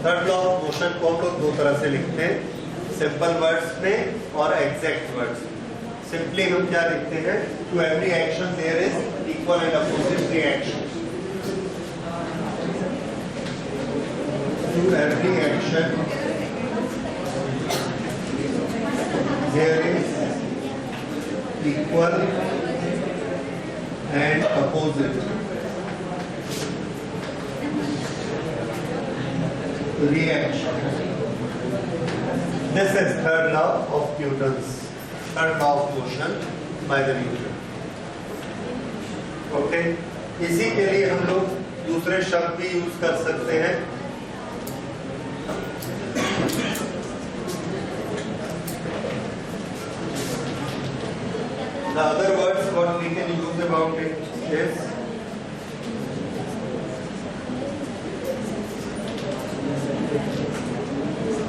Third law of motion को हम लोग दो तरह से लिखते हैं, सिंपल वर्ड्स में और एग्जैक्ट वर्ड्स। सिंपली हम क्या लिखते हैं, to every action there is equal and opposite reaction. To every action there is equal and opposite reaction. This is third law of Newton's, third law of motion by the Newton. Okay? इसी के लिए हम लोग दूसरे शब्द भी use कर सकते हैं। The other words what we can use about it is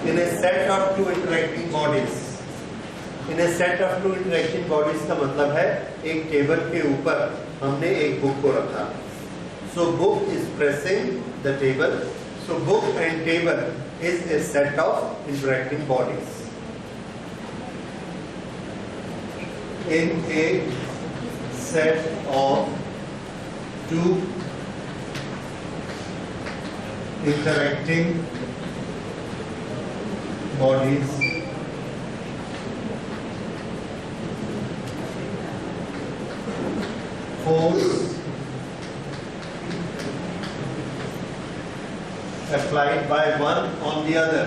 in a set of two interacting bodies. In a set of two interacting bodies का मतलब है एक टेबल के ऊपर हमने एक बुक को रखा। So book is pressing the table. So book and table is a set of interacting bodies. In a set of two interacting bodies, force applied by one on the other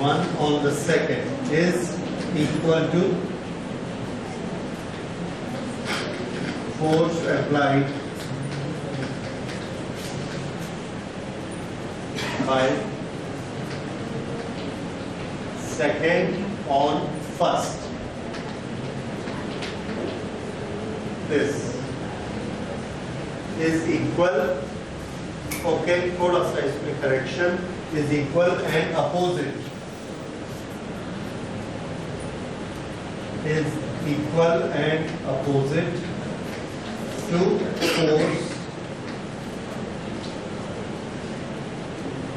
one on the second is equal to force applied by second on first. This is equal, okay, थोड़ा सा इसमें correction, is equal and opposite, is equal and opposite to force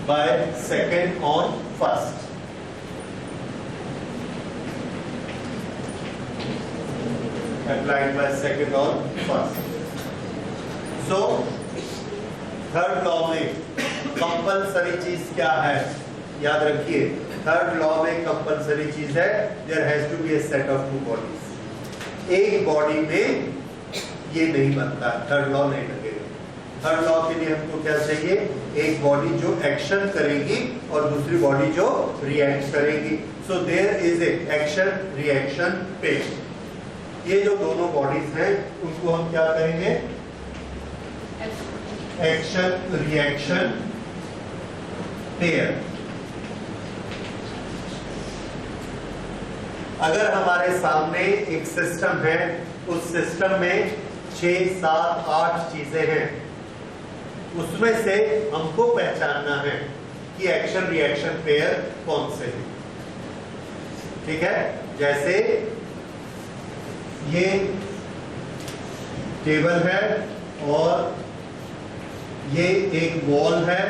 by second on first. Applied by second on first. So third law में compulsory चीज क्या है, याद रखिए third law में कंपलसरी चीज है there has to be a set of two bodies. एक बॉडी में ये नहीं बनता, थर्ड लॉ नहीं लगेगा। थर्ड लॉ के लिए हमको क्या चाहिए, एक बॉडी जो एक्शन करेगी और दूसरी बॉडी जो रिएक्ट करेगी। So there is a action reaction pair. ये जो दोनों बॉडीज हैं उनको हम क्या कहेंगे, एक्शन रिएक्शन पेयर। अगर हमारे सामने एक सिस्टम है, उस सिस्टम में 6, 7, 8 चीजें हैं, उसमें से हमको पहचानना है कि एक्शन रिएक्शन पेयर कौन से हैं। ठीक है, जैसे ये टेबल है और ये एक वॉल है,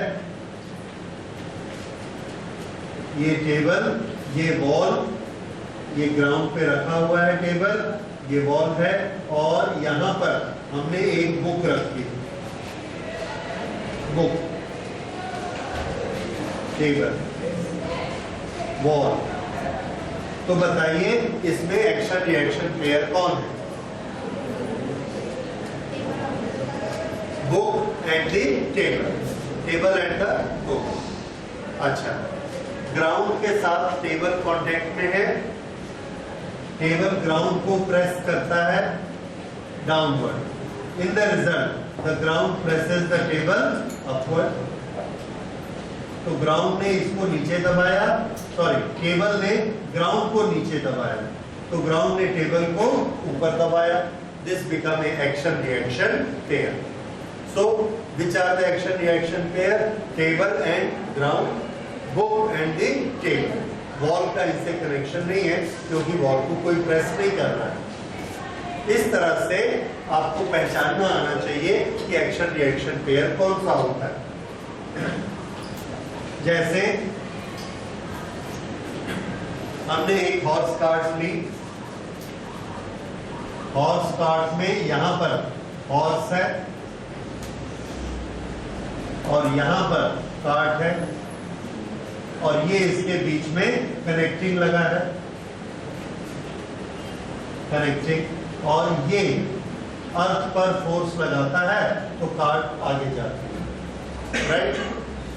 ये टेबल, ये वॉल, ये ग्राउंड पे रखा हुआ है टेबल, ये वॉल है और यहां पर हमने एक बुक रखी, बुक, टेबल, वॉल। तो बताइए इसमें एक्शन रिएक्शन पेयर कौन है? Book and the table, table and the book. अच्छा, ग्राउंड के साथ टेबल कांटेक्ट में है, टेबल ग्राउंड को प्रेस करता है downward. In the result the ground presses the table upward. तो ग्राउंड ने इसको नीचे दबाया, सॉरी टेबल ने ग्राउंड को नीचे दबाया, तो ग्राउंड ने टेबल को ऊपर दबाया। This become a action reaction pair. So which are the action reaction pair? Table and ground, book and the table. Wall का इससे कनेक्शन नहीं है क्योंकि वॉल को कोई प्रेस नहीं कर रहा है। इस तरह से आपको पहचानना आना चाहिए कि एक्शन रिएक्शन पेयर कौन सा होता है। जैसे हमने एक हॉर्स कार्ट ली, हॉर्स कार्ट में यहां पर हॉर्स है और यहां पर कार्ट है और ये इसके बीच में कनेक्टिंग लगा है, कनेक्टिंग, और ये अर्थ पर फोर्स लगाता है तो कार्ट आगे जाता है, राइट।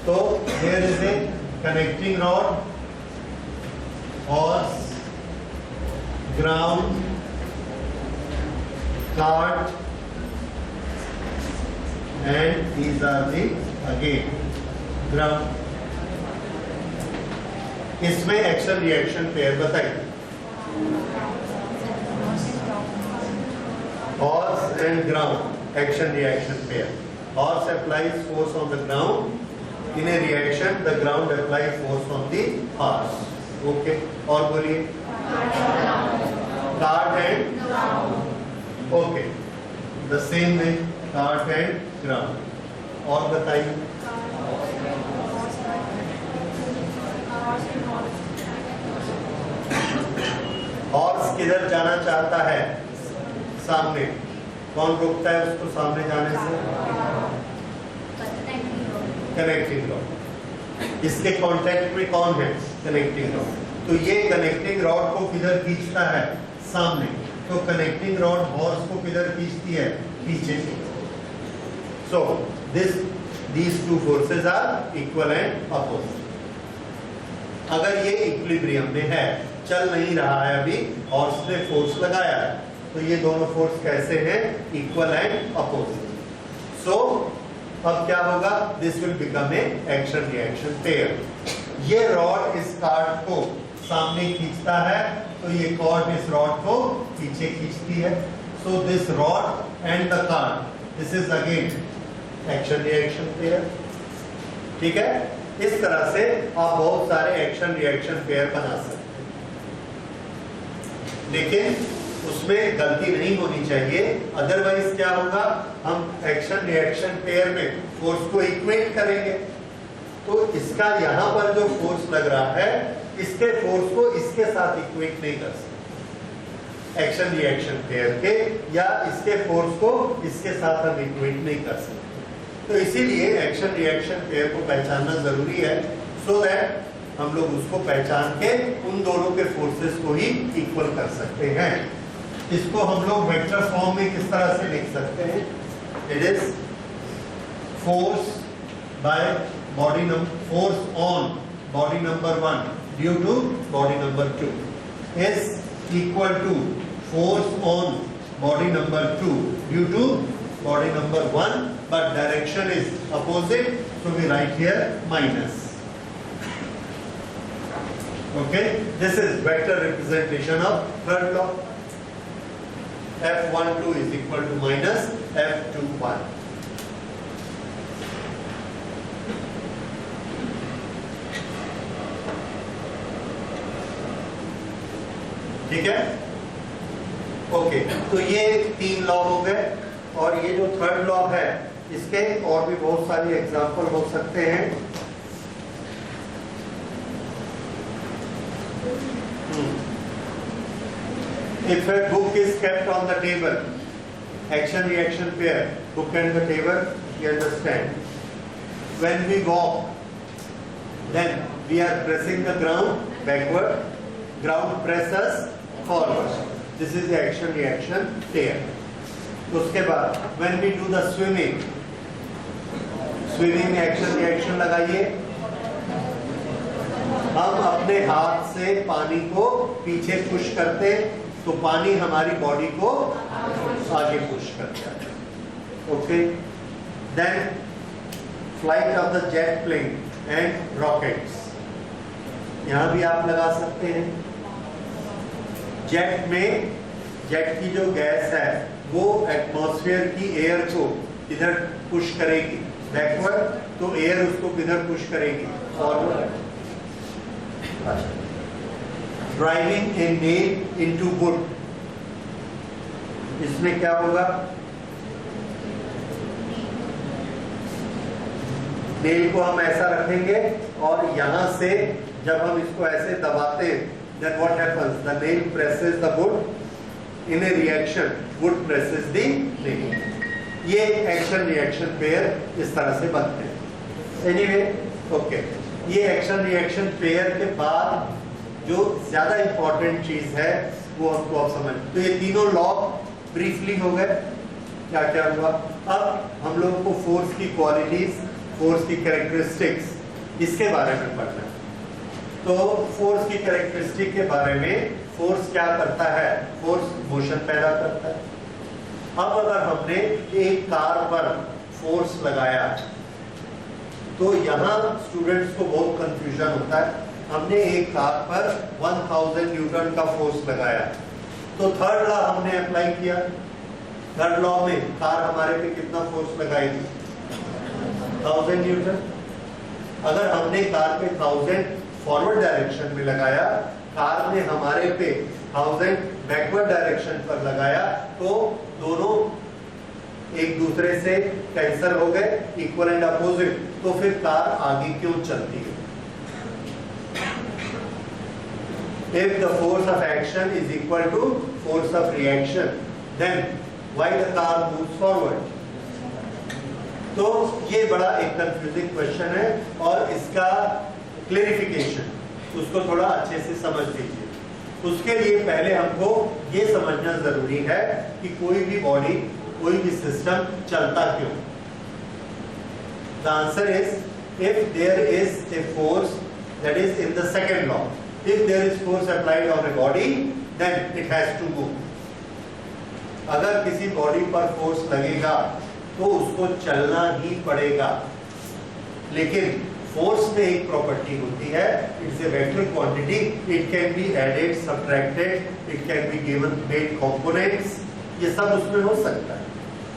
तो there is a connecting rod, horse, ground, cart, and these are the again ground। इसमें एक्शन रिएक्शन पेयर बताइए। Horse and ground action reaction pair. Horse applies force on the ground, in a reaction the ground applies force on the horse। Okay, और बोलिए। Cart and okay, the same way cart and ground. और बताइए। Horse किधर जाना चाहता है? सामने। कौन रोकता है उसको सामने जाने से? Connecting rod. इसके कांटेक्ट में कौन है? Connecting rod. तो ये कनेक्टिंग रॉड को किधर खींचता है? सामने। तो कनेक्टिंग रॉड हॉर्स को किधर खींचती है? पीछे। So these two forces are equal and opposite। अगर ये इक्विलिब्रियम में है, चल नहीं रहा है अभी, हॉर्स ने फोर्स लगाया है, तो ये दोनों फोर्स कैसे हैं? Equal and opposite. सो अब क्या होगा? This will become a action reaction pair. ये रॉड इस कार्ड को सामने खींचता है तो ये कॉर्ड इस रॉड को पीछे खींचती है। So this rod and the card, this is again action reaction pair. ठीक है, इस तरह से आप बहुत सारे एक्शन रिएक्शन पेयर बना सकते हैं, लेकिन उसमें गलती नहीं होनी चाहिए। अदरवाइज क्या होगा? हम एक्शन रिएक्शन पेयर में फोर्स को इक्वेट करेंगे, तो इसका यहां पर जो फोर्स लग रहा है, इसके फोर्स को इसके साथ इक्वेट नहीं कर सकते एक्शन रिएक्शन पेयर के, या इसके फोर्स को इसके साथ हम इक्वेट नहीं कर सकते। तो इसीलिए एक्शन रिएक्शन पेयर को पहचानना जरूरी है, सो दैट हम लोग उसको पहचान के उन दोनों के फोर्सेस को ही इक्वल कर सकते हैं। इसको हम लोग वेक्टर फॉर्म में किस तरह से लिख सकते हैं? It is force by body number, force on body number 1 due to body number 2 is equal to force on body number 2 due to body number 1, but direction is opposite, so we write here minus। Okay, this is vector representation of third law। F12 is equal to minus F21। ठीक है, okay, तो ये 3 law हो गए, और ये जो third law है, इसके और भी बहुत सारी एग्जांपल हो सकते हैं। If a book is kept on the table, action reaction pair, book and the table, you understand। When we walk, then we are pressing the ground backward, ground presses forward। This is the action reaction pair। उसके बाद when we do the swimming, swimming में action reaction लगाइए। हम अपने हाथ से पानी को पीछे पुश करते, तो पानी हमारी बॉडी को आगे पुश करता है। Okay, then flight of the jet plane and rockets, यहां भी आप लगा सकते हैं। जेट में, जेट की जो गैस है वो एटमॉस्फेयर की एयर को इधर पुश करेगी बैकवर्ड, तो एयर उसको किधर पुश करेगी? Forward. Driving A nail into would, इसमें क्या होगा, नेल को हम ऐसा रखेंगे और यहां से जब हम इसको ऐसे दबाते हैं, then what happens, the nail presses the wood, in a reaction wood presses the nail. ये एक्शन रिएक्शन पेयर इस तरह से बनते हैं। एनीवे ओके, ये एक्शन रिएक्शन पेयर के बाद जो ज्यादा इंपॉर्टेंट चीज है वो हमको अब समझ, तो ये तीनों लॉ ब्रीफली हो गए। क्या क्या हुआ, अब हम लोग को फोर्स की क्वालिटीज, फोर्स की कैरेक्टरिस्टिक्स, इसके बारे में पढ़ना है। तो फोर्स की कैरेक्टरिस्टिक के बारे में, फोर्स क्या करता है, फोर्स मोशन पैदा करता है। अब अगर हमने एक कार पर फोर्स लगाया तो यहाँ स्टूडेंट्स को बहुत कंफ्यूजन होता है। हमने एक कार पर 1000 न्यूटन का फोर्स लगाया, तो थर्ड लॉ हमने अप्लाई किया। थर्ड लॉ में कार हमारे पे कितना फोर्स लगाएगी, 1000 न्यूटन। अगर हमने कार पे 1000 फॉरवर्ड डायरेक्शन में लगाया, कार ने हमारे पे 1000 बैकवर्ड डायरेक्शन पर लगाया, तो दोनों एक दूसरे से कैंसिल हो गए, इक्वल एंड अपोजिट, तो फिर कार आगे क्यों चलती है? If the force of action is equal to force of reaction, then why the car moves forward? तो ये बड़ा एक कंफ्यूजिंग क्वेश्चन है और इसका क्लेरिफिकेशन उसको थोड़ा अच्छे से समझ लीजिए। उसके लिए पहले हमको ये समझना जरूरी है कि कोई भी बॉडी, कोई भी सिस्टम चलता क्यों। The answer is, if there is a force that is in the second law, if there is force applied on a body, then it has to move. अगर किसी बॉडी पर फोर्स लगेगा तो उसको चलना ही पड़ेगा। लेकिन फोर्स में एक प्रॉपर्टी होती है, it's a vector quantity, it can be added, subtracted, it can be given made components, ये सब उसमें हो सकता है।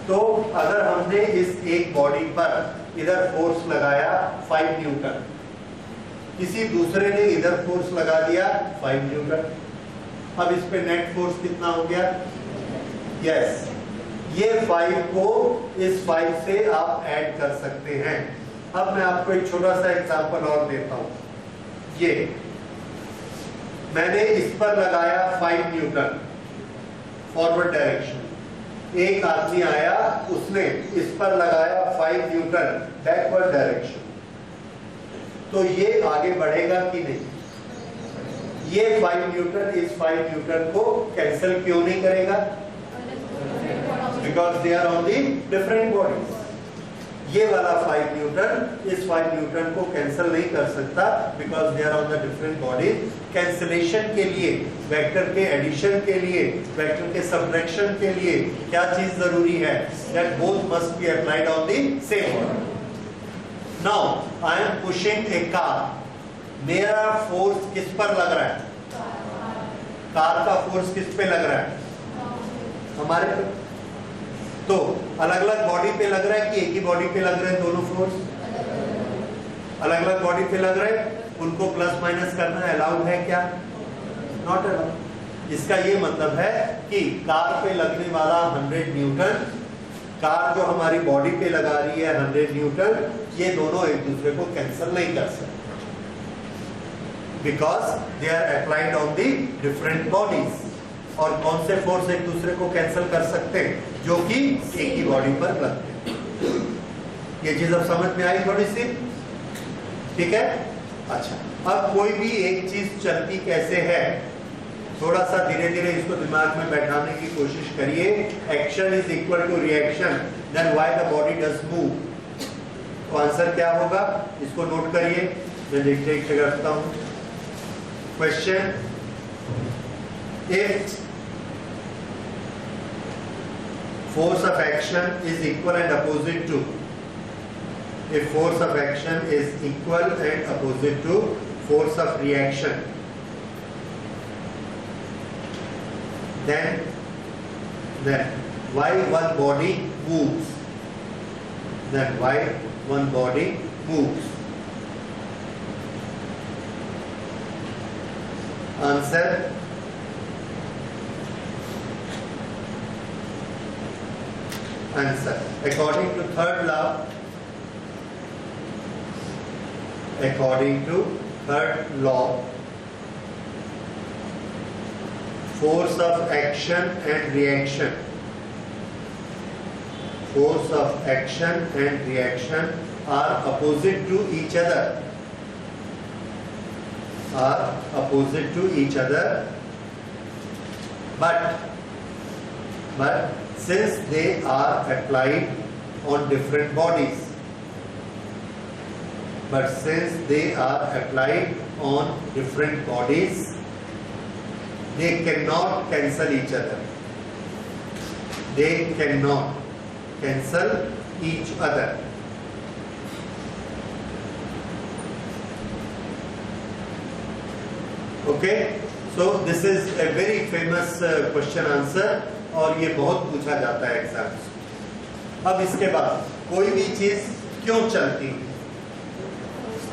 तो अगर हमने इस एक बॉडी पर इधर फोर्स लगाया 5 न्यूटन, किसी दूसरे ने इधर फोर्स लगा दिया 5 न्यूटन, अब इस पे नेट फोर्स कितना हो गया? यस, ये 5 को इस 5 से आप ऐड कर सकते हैं। अब मैं आपको एक छोटा सा एग्जांपल और देता हूं। ये मैंने इस पर लगाया 5 न्यूटन फॉरवर्ड डायरेक्शन, एक आदमी आया, उसने इस पर लगाया 5 न्यूटन बैकवर्ड डायरेक्शन, तो ये आगे बढ़ेगा कि नहीं? ये 5 न्यूटन इस 5 न्यूटन को कैंसिल क्यों नहीं करेगा? Because they are on the different bodies. ये वाला 5 न्यूटन इस 5 न्यूटन को कैंसिल नहीं कर सकता, because they are on the different bodies. Cancellation के लिए, वेक्टर के एडिशन के लिए, वेक्टर के सब्ट्रैक्शन के लिए क्या चीज जरूरी है? That both must be applied on the same body. Now I am pushing A car, मेरा फोर्स किस पर लग रहा है? कार का फोर्स किस पे लग रहा है? हमारे पे। तो अलग अलग बॉडी पे लग रहा है कि एक ही बॉडी पे लग रहे हैं दोनों फोर्स? अलग अलग बॉडी पे लग रहे हैं, उनको प्लस माइनस करना अलाउड है क्या? Not allowed. इसका ये मतलब है कि कार पे लगने वाला 100 न्यूटन, कार जो हमारी बॉडी पे लगा रही है 100 न्यूटन, ये दोनों एक दूसरे को कैंसिल नहीं कर सकते, because they are applied on the different bodies. और कौन से फोर्स एक दूसरे को कैंसिल कर सकते हैं? जो कि एक ही बॉडी पर लगते हैं। ये चीज अब समझ में आई थोड़ी सी? ठीक है। अच्छा, अब कोई भी एक चीज चलती कैसे है, थोड़ा सा धीरे धीरे इसको दिमाग में बैठाने की कोशिश करिए। Action is equal to reaction, then why the body does move. तो आंसर क्या होगा, इसको नोट करिए, मैं लिख के रखता हूं। Question, if force of action is equal and opposite to, if force of action is equal and opposite to force of reaction, then why one body moves? Then why one body moves? Answer, answer. According to third law, force of action and reaction are opposite to each other, but since they are applied on different bodies, they cannot cancel each other. Okay, so this is a very famous question answer और ये बहुत पूछा जाता है exams. अब इसके बाद कोई भी चीज क्यों चलती है?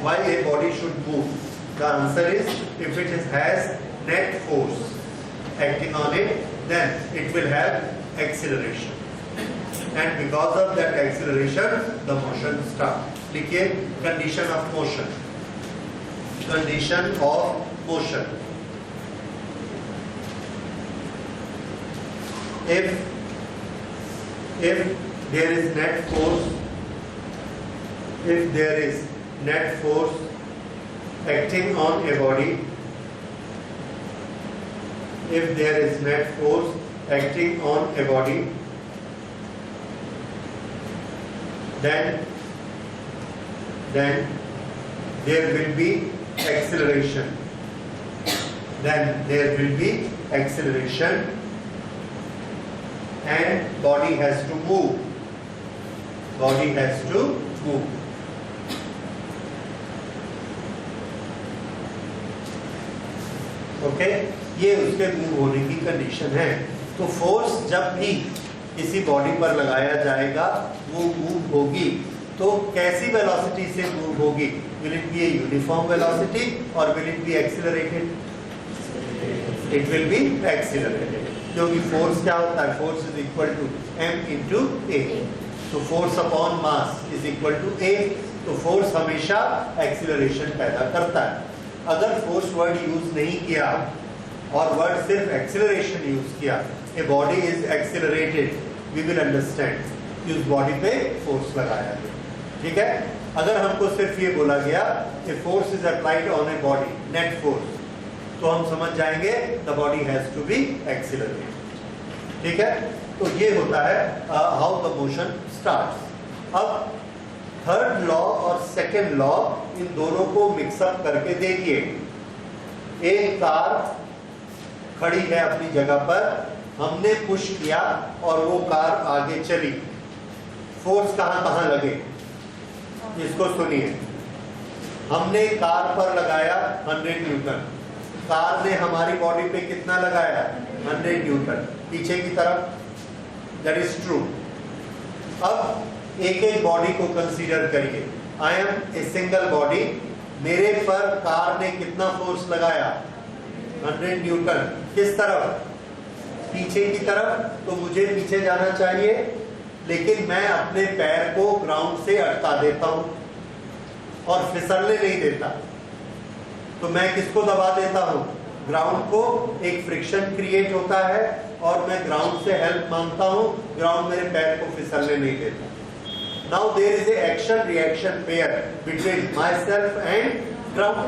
Why a body should move? The answer is if it has net force acting on it, then it will have acceleration, and because of that acceleration the motion starts. लिखिए condition of motion. If there is net force acting on a body, then there will be acceleration. And body has to move. Okay, ये उसके move होने की condition है। तो force जब भी किसी बॉडी पर लगाया जाएगा वो मूव होगी, तो कैसी वेलोसिटी से मूव होगी? Will it be a uniform velocity और will it be accelerated? It will be accelerated, क्योंकि फोर्स क्या होता है? Force is equal to m into a. तो force upon mass is equal to a. तो force हमेशा acceleration पैदा करता है। अगर फोर्स वर्ड यूज नहीं किया और वर्ड सिर्फ एक्सीलरेशन यूज किया, a body is accelerated, we will understand कि उस बॉडी पे फोर्स लगाया गया। ठीक है, अगर हमको सिर्फ ये बोला गया कि force is applied on a body, net force, तो हम समझ जाएंगे the body has to be accelerated. ठीक है, तो ये होता है हाउ द मोशन स्टार्ट्स। अब थर्ड लॉ और सेकेंड लॉ, इन दोनों को मिक्सअप करके देखिए। एक कार खड़ी है अपनी जगह पर, हमने पुश किया और वो कार आगे चली। फोर्स कहां कहां लगे इसको सुनिए। हमने कार पर लगाया 100 न्यूटन, कार ने हमारी बॉडी पे कितना लगाया? 100 न्यूटन पीछे की तरफ, दैट इज ट्रू। अब एक एक बॉडी को कंसीडर करिए। I am a single body, मेरे पर कार ने कितना फोर्स लगाया? 100 न्यूटन। किस तरफ? पीछे की तरफ। तो मुझे पीछे जाना चाहिए, लेकिन मैं अपने पैर को ग्राउंड से अटका देता हूं और फिसलने नहीं देता। तो मैं किसको दबा देता हूं? ग्राउंड को। एक फ्रिक्शन क्रिएट होता है और मैं ग्राउंड से हेल्प मांगता हूं, ग्राउंड मेरे पैर को फिसलने नहीं देता। Now there is a action reaction pair between myself and ground.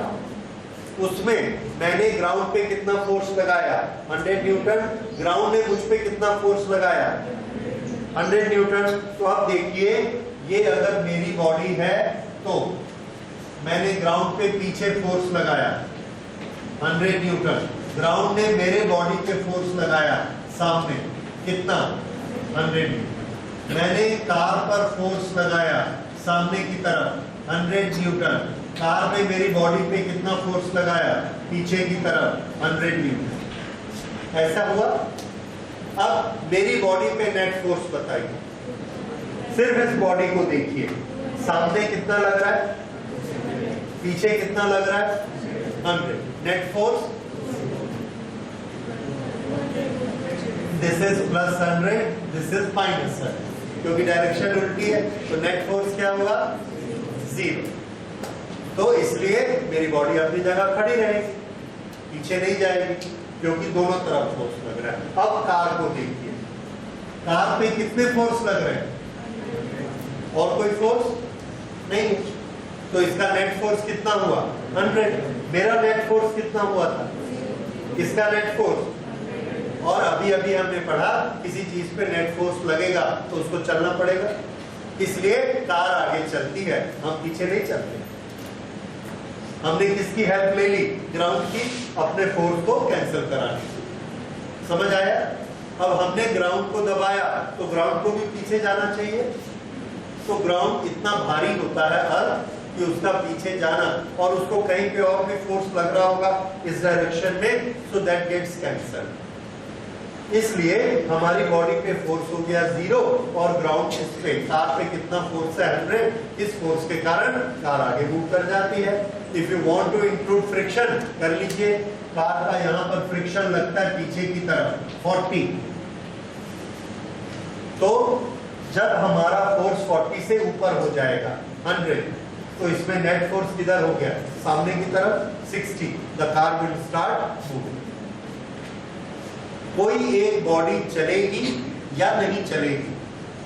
उसमें मैंने ग्राउंड पे कितना फोर्स लगाया? 100 न्यूटन। ग्राउंड ने मुझ पे कितना फोर्स लगाया? 100 न्यूटन। तो अब देखिए, ये अगर मेरी बॉडी है तो मैंने ग्राउंड पे पीछे फोर्स लगाया 100 न्यूटन, ग्राउंड ने मेरे बॉडी पे फोर्स लगाया सामने कितना? 100 न्यूटन। मैंने कार पर फोर्स लगाया सामने की तरफ 100 न्यूटन, कार ने मेरी बॉडी पे कितना फोर्स लगाया? पीछे की तरफ 100 न्यूटन। ऐसा हुआ। अब मेरी बॉडी पे नेट फोर्स बताइए। सिर्फ इस बॉडी को देखिए, सामने कितना लग रहा है, पीछे कितना लग रहा है? 100। Net force this is +100, this is -100। क्योंकि डायरेक्शन उल्टी है, तो नेट फोर्स क्या हुआ? 0। तो इसलिए मेरी बॉडी अपनी जगह खड़ी रहेगी, पीछे नहीं जाएगी, क्योंकि दोनों तरफ फोर्स लग रहा है। अब कार को देखिए, कार पे कितने फोर्स लग रहे हैं? और कोई फोर्स नहीं, तो इसका नेट फोर्स कितना हुआ? 100। मेरा नेट फोर्स कितना हुआ था? इसका नेट फोर्स। और अभी अभी हमने पढ़ा किसी चीज पे नेट फोर्स लगेगा तो उसको चलना पड़ेगा, इसलिए कार आगे चलती है, हम पीछे नहीं चलते। हमने किसकी हेल्प ले ली? ग्राउंड की, अपने फोर्स को कैंसिल कराने की। समझ आया? अब हमने ग्राउंड को दबाया तो ग्राउंड को भी पीछे जाना चाहिए, तो ग्राउंड इतना भारी होता है अर्थ कि उसका पीछे जाना, और उसको कहीं पे और भी फोर्स लग रहा होगा इस डायरेक्शन में, सो दैट गेट्स कैंसल्ड। इसलिए हमारी बॉडी पे फोर्स हो गया 0 और ग्राउंड इस पे, कार पे कितना फोर्स है? 100। इस फोर्स के कारण कार आगे मूव कर जाती है। If you want to include friction, कर लीजिए, कार का यहाँ पर फ्रिक्शन लगता है पीछे की तरफ 40। तो जब हमारा फोर्स 40 से ऊपर हो जाएगा 100, तो इसमें नेट फोर्स किधर हो गया? सामने की तरफ 60। The car will start moving. कोई एक बॉडी चलेगी या नहीं चलेगी,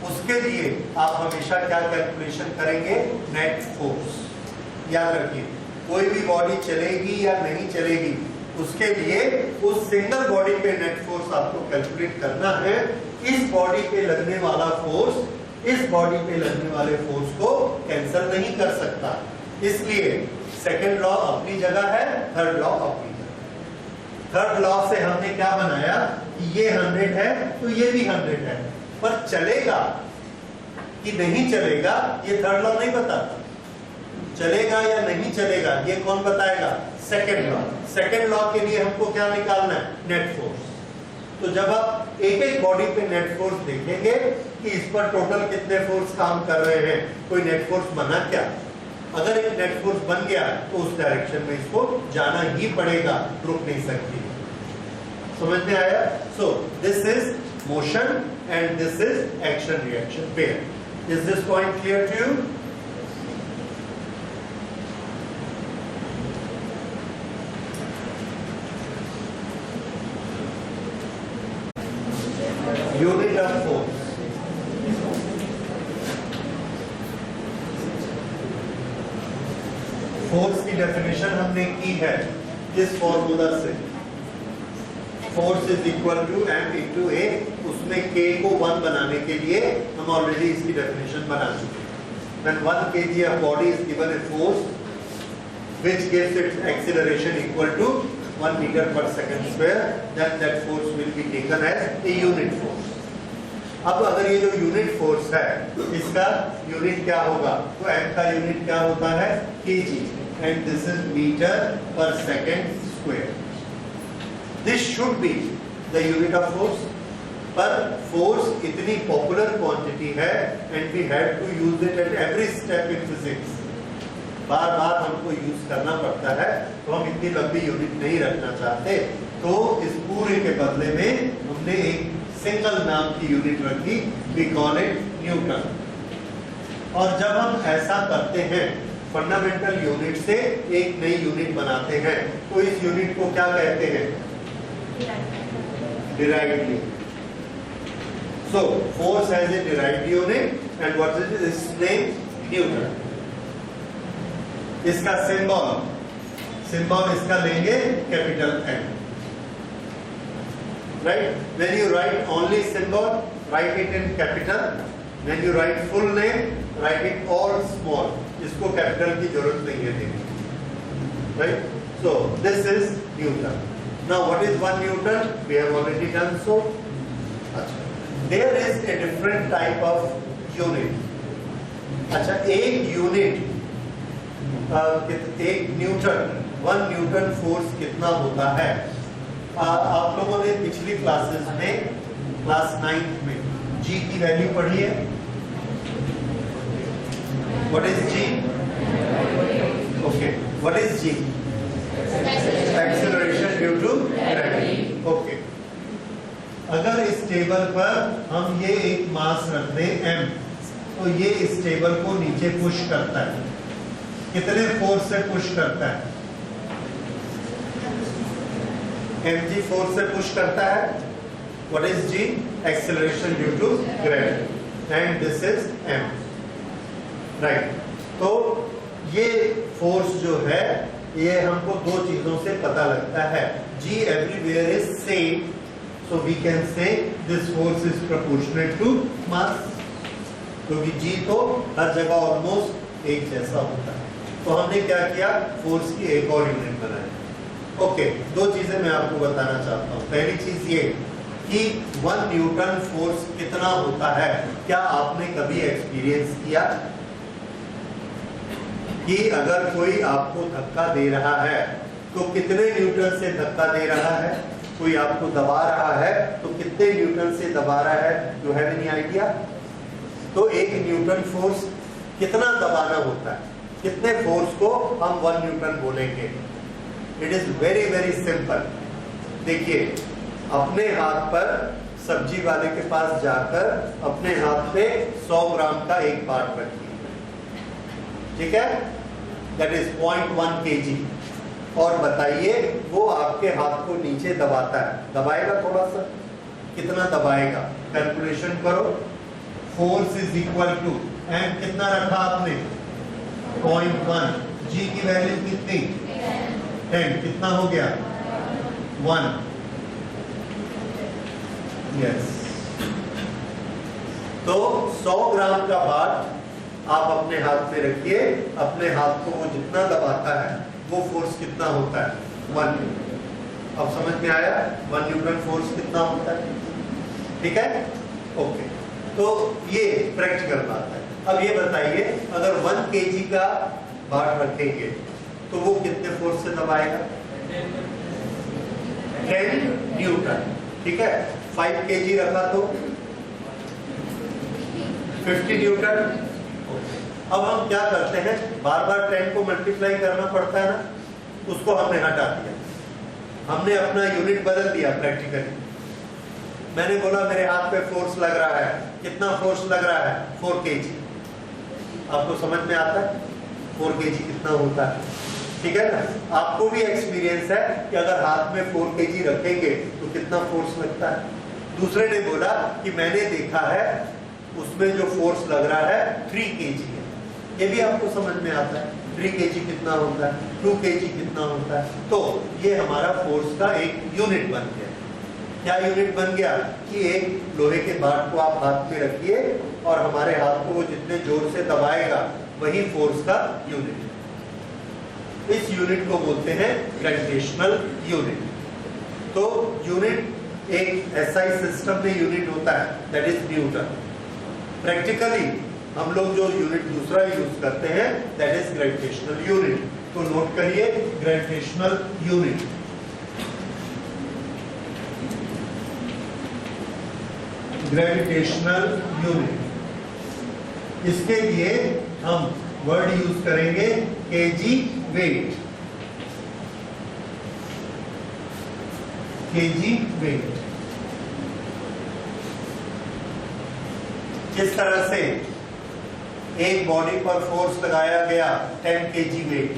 उसके लिए आप हमेशा क्या कैलकुलेशन करेंगे? Net force. याद रखिए, कोई भी बॉडी चलेगी या नहीं चलेगी, उसके लिए उस सिंगल बॉडी पे नेट फोर्स आपको कैलकुलेट करना है। इस बॉडी पे लगने वाला फोर्स इस बॉडी पे लगने वाले फोर्स को कैंसिल नहीं कर सकता, इसलिए सेकंड लॉ अपनी जगह है, थर्ड लॉ अपनी जगह। थर्ड लॉ से हमने क्या बनाया कि ये 100 है तो ये भी 100 है, पर चलेगा कि नहीं चलेगा ये थर्ड लॉ नहीं बताता। चलेगा या नहीं चलेगा ये कौन बताएगा? Second law. सेकंड लॉ के लिए हमको क्या निकालना है? Net force. तो जब आप एक एक बॉडी पे नेट फोर्स देखेंगे कि इस पर टोटल कितने फोर्स काम कर रहे हैं, कोई नेट फोर्स बना क्या? अगर एक नेट फोर्स बन गया तो उस डायरेक्शन में इसको जाना ही पड़ेगा, रुक नहीं सकती। समझ में आया? So this is motion and this is action reaction pair. Is this point clear to you? Unit of force. Force की डेफिनेशन हमने की है इस फॉर्मूला से, force is equal to M into a. उसमें k को 1 बनाने के लिए हम ऑलरेडी इसकी डेफिनेशन बना चुके हैं। When 1 kg of body is given a force which gives its acceleration equal to 1 meter per second square, then that force will be taken as a unit force. अब अगर ये जो यूनिट फोर्स है इसका unit क्या होगा? तो m का यूनिट क्या होता है? kg, and this is meter per second square. This should be the unit of force. पर फोर्स इतनी पॉपुलर क्वांटिटी है and we had to use it at every step in physics. बार बार हमको use करना पड़ता है, तो हम इतनी लंबी यूनिट नहीं रखना चाहते, तो इस पूरे के बदले में हमने एक सिंगल नाम की यूनिट रखी, we call it न्यूटन। और जब हम ऐसा करते हैं, फंडामेंटल यूनिट से एक नई यूनिट बनाते हैं, तो इस यूनिट को क्या कहते हैं? Derived unit. So force has a derived unit, and what is its name? Newton. इसका सिंबल इसका लेंगे capital N. Right? When you write only symbol, write it in capital. When you write full name, write it all small. इसको capital की जरूरत नहीं है देने. Right? So this is Newton. Now what is 1 Newton? We have already done so. There is a different type of unit. अच्छा, एक unit, एक Newton, 1 Newton force कितना होता है? आप लोगों ने पिछली क्लासेस में, क्लास 9 में G की वैल्यू पढ़ी है। What is G? Okay. What is G? Acceleration due to gravity. Okay. अगर इस टेबल पर हम ये एक मास रख दें m, तो ये इस टेबल को नीचे पुश करता है। कितने फोर्स से पुश करता है? mg फोर्स से पुश करता है। What is g? Acceleration due to gravity, and this is m, right. तो ये फोर्स जो है ये हमको दो चीजों से पता लगता है। g everywhere is same, so we can say this force is proportionate to mass, क्योंकि g तो हर जगह ऑलमोस्ट एक जैसा होता है। तो हमने क्या किया, फोर्स की एक और यूनिट बनाई। ओके, दो चीजें मैं आपको बताना चाहता हूँ। पहली चीज ये कि 1 न्यूटन फोर्स कितना होता है। क्या आपने कभी एक्सपीरियंस किया कि अगर कोई आपको धक्का दे रहा है तो कितने न्यूटन से धक्का दे रहा है? कोई आपको दबा रहा है तो कितने न्यूटन से दबा रहा है? You have any idea? तो एक न्यूटन फोर्स कितना दबाना होता है? कितने फोर्स को हम 1 न्यूटन बोलेंगे? It is very very simple. देखिए, अपने हाथ पर सब्जी वाले के पास जाकर अपने हाथ पे 100 ग्राम का एक पार्ट रखिए, ठीक है? That is 0.1 kg। और बताइए वो आपके हाथ को नीचे दबाता है, दबाएगा थोड़ा सा, कितना दबाएगा? कैलकुलेशन करो। Force is equal to M कितना रखा आपने? 0.1। जी की वैल्यू कितनी? 10। कितना हो गया? 1। यस। तो 100 ग्राम का बाट आप अपने हाथ में रखिए, अपने हाथ को वो जितना दबाता है वो फोर्स कितना होता है? 1 न्यूटन। अब समझ में आया 1 न्यूटन फोर्स कितना होता है? ठीक है, ओके। तो ये प्रैक्टिकल बात है। अब ये बताइए, अगर 1 kg का बाट रखेंगे तो वो कितने फोर्स से दबाएगा? 10 न्यूटन, ठीक है। 5 kg रखा तो 50 न्यूटन। अब हम क्या करते हैं, बार बार 10 को मल्टीप्लाई करना पड़ता है ना, उसको हमने हटा दिया, हमने अपना यूनिट बदल दिया प्रैक्टिकली। मैंने बोला मेरे हाथ पे फोर्स लग रहा है, कितना फोर्स लग रहा है? 4 kg। आपको समझ में आता है 4 kg कितना होता है? ठीक है ना? आपको भी एक्सपीरियंस है कि अगर हाथ में 4 kg रखेंगे तो कितना फोर्स लगता है। दूसरे ने बोला कि मैंने देखा है उसमें जो फोर्स लग रहा है 3 kg है। ये भी आपको समझ में आता है 3 kg कितना होता है, 2 kg कितना होता है। तो ये हमारा फोर्स का एक यूनिट बन गया। क्या यूनिट बन गया कि एक लोहे के बाट को आप हाथ में रखिए और हमारे हाथ को वो जितने जोर से दबाएगा वही फोर्स का यूनिट। इस यूनिट को बोलते हैं ग्रेविटेशनल यूनिट। तो यूनिट एक एसआई सिस्टम में यूनिट होता है, दैट इज न्यूटन। प्रैक्टिकली हम लोग जो यूनिट दूसरा यूज करते हैं दैट इज ग्रेविटेशनल यूनिट। तो नोट करिए ग्रेविटेशनल यूनिट। ग्रेविटेशनल यूनिट, इसके लिए हम वर्ड यूज करेंगे केजी वेट। केजी वेट किस तरह से एक बॉडी पर फोर्स लगाया गया 10 kg वेट,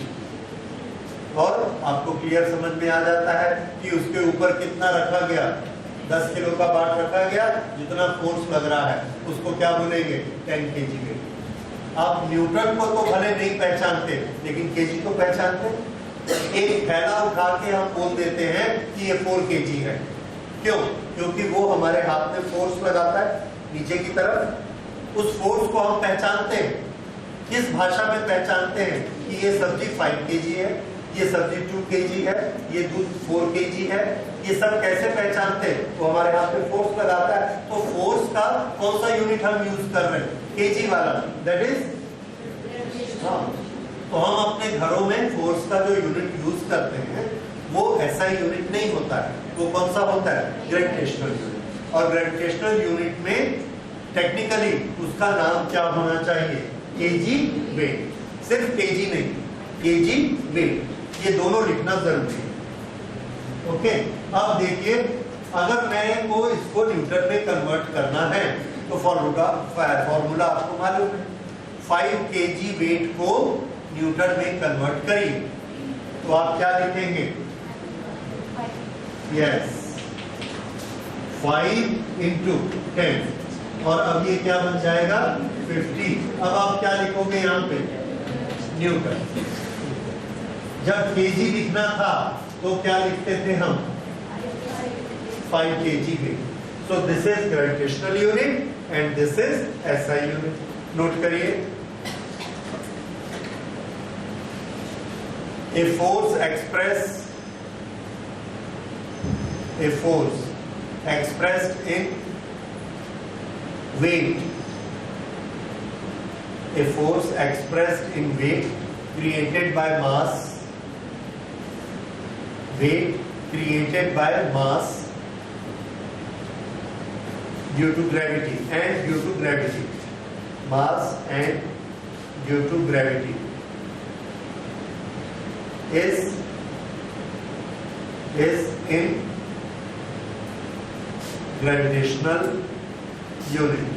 और आपको क्लियर समझ में आ जाता है कि उसके ऊपर कितना रखा गया, 10 किलो का बाट रखा गया, जितना फोर्स लग रहा है उसको क्या बोलेंगे? 10 kg वेट। आप न्यूटन को तो भले नहीं पहचानते लेकिन केजी को पहचानते। एक थैला उठा के हम बोल देते हैं कि ये 4 kg है। क्यों? क्योंकि वो हमारे हाथ में फोर्स लगाता है नीचे की तरफ, उस फोर्स को हम पहचानते हैं। किस भाषा में पहचानते हैं कि ये सब्जी 5 kg है, ये सब्जी 2 kg है, ये दूध 4 kg है। ये सब कैसे पहचानते हैं? वो हमारे हाथ पे फोर्स लगाता है। तो फोर्स का कौन सा यूनिट हम यूज कर रहे हैं? केजी वाला, दैट इज। हाँ, तो हम अपने घरों में फोर्स का जो यूनिट यूज करते हैं वो ऐसा यूनिट नहीं होता है। वो कौन सा होता है? Gravitational unit. और ग्रेविटेशनल यूनिट में टेक्निकली उसका नाम क्या होना चाहिए? KG weight. सिर्फ केजी नहीं, केजी वेट, ये दोनों लिखना जरूरी है। ओके, अब देखिए, अगर मेरे को इसको न्यूटन में कन्वर्ट करना है तो फॉर्मूला आपको मालूम है, 5 kg वेट को न्यूटन में कन्वर्ट करिए तो आप क्या लिखेंगे? यस, 5 इंटू 10 और अब ये क्या बन जाएगा 50। अब आप क्या लिखोगे यहाँ पे? न्यूटन। जब केजी लिखना था तो क्या लिखते थे हम? 5 kg weight. So this is gravitational unit and this is SI unit. Note करिए, a force expressed in weight, a force expressed in weight created by mass, weight created by mass due to gravity and due to gravity, mass and due to gravity is in gravitational unit,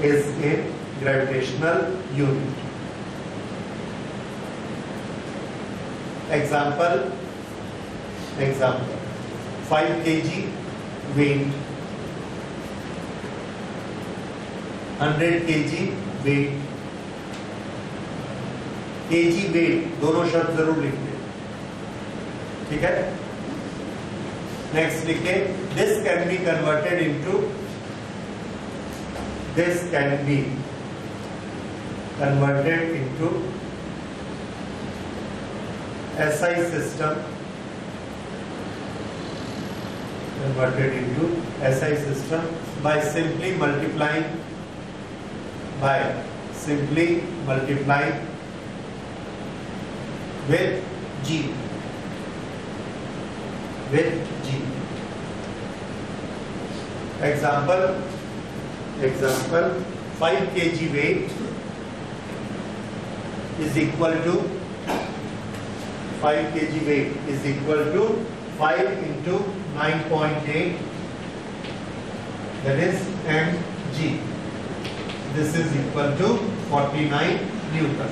is in gravitational unit. Example, 5 kg weight, 100 kg weight, kg weight दोनों शब्द जरूर लिख दें, ठीक है। Next लिखे, this can be converted into SI system, by simply multiplying with G. Example, 5 kg weight is equal to 5 into 9.8, that is mg. This is equal to 49 Newton.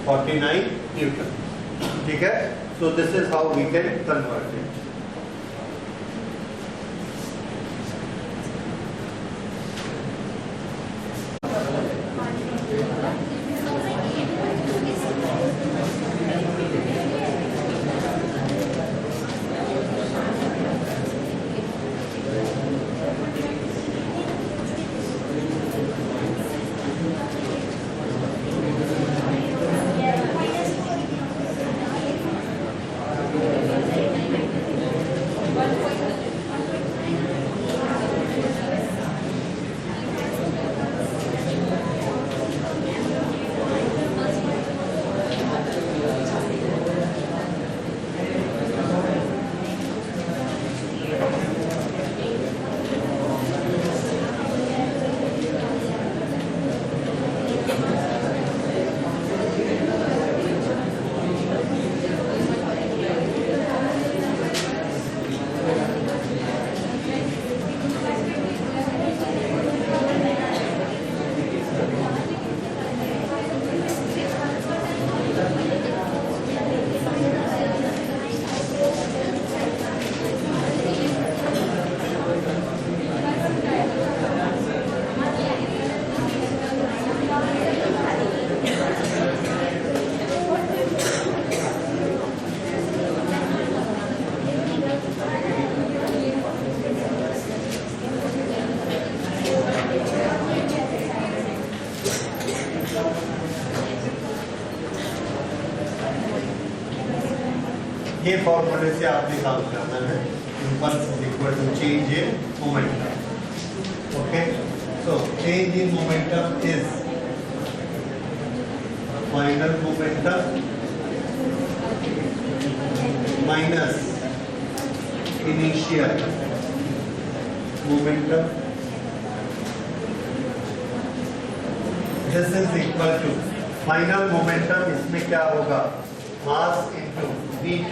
49 Newton. ठीक है? So this is how we can convert it. ये फॉर्मूले से आपने काम करना है, impulse is equal to change in momentum. Okay, so change in momentum is final momentum minus initial momentum. This is equal to final momentum, इसमें क्या होगा, mass into V2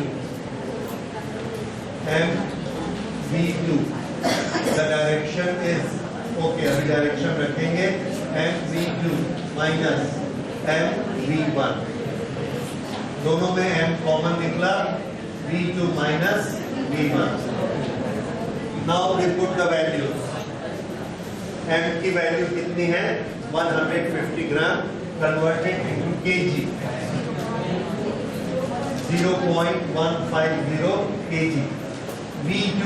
mv2 the direction is okay, अभी direction रखेंगे mv2 minus mv1, दोनों में m common निकला, v2 minus v1. Now we put the values. m की value कितनी है? 150 gram converted into kg, 0.150 kg. v2,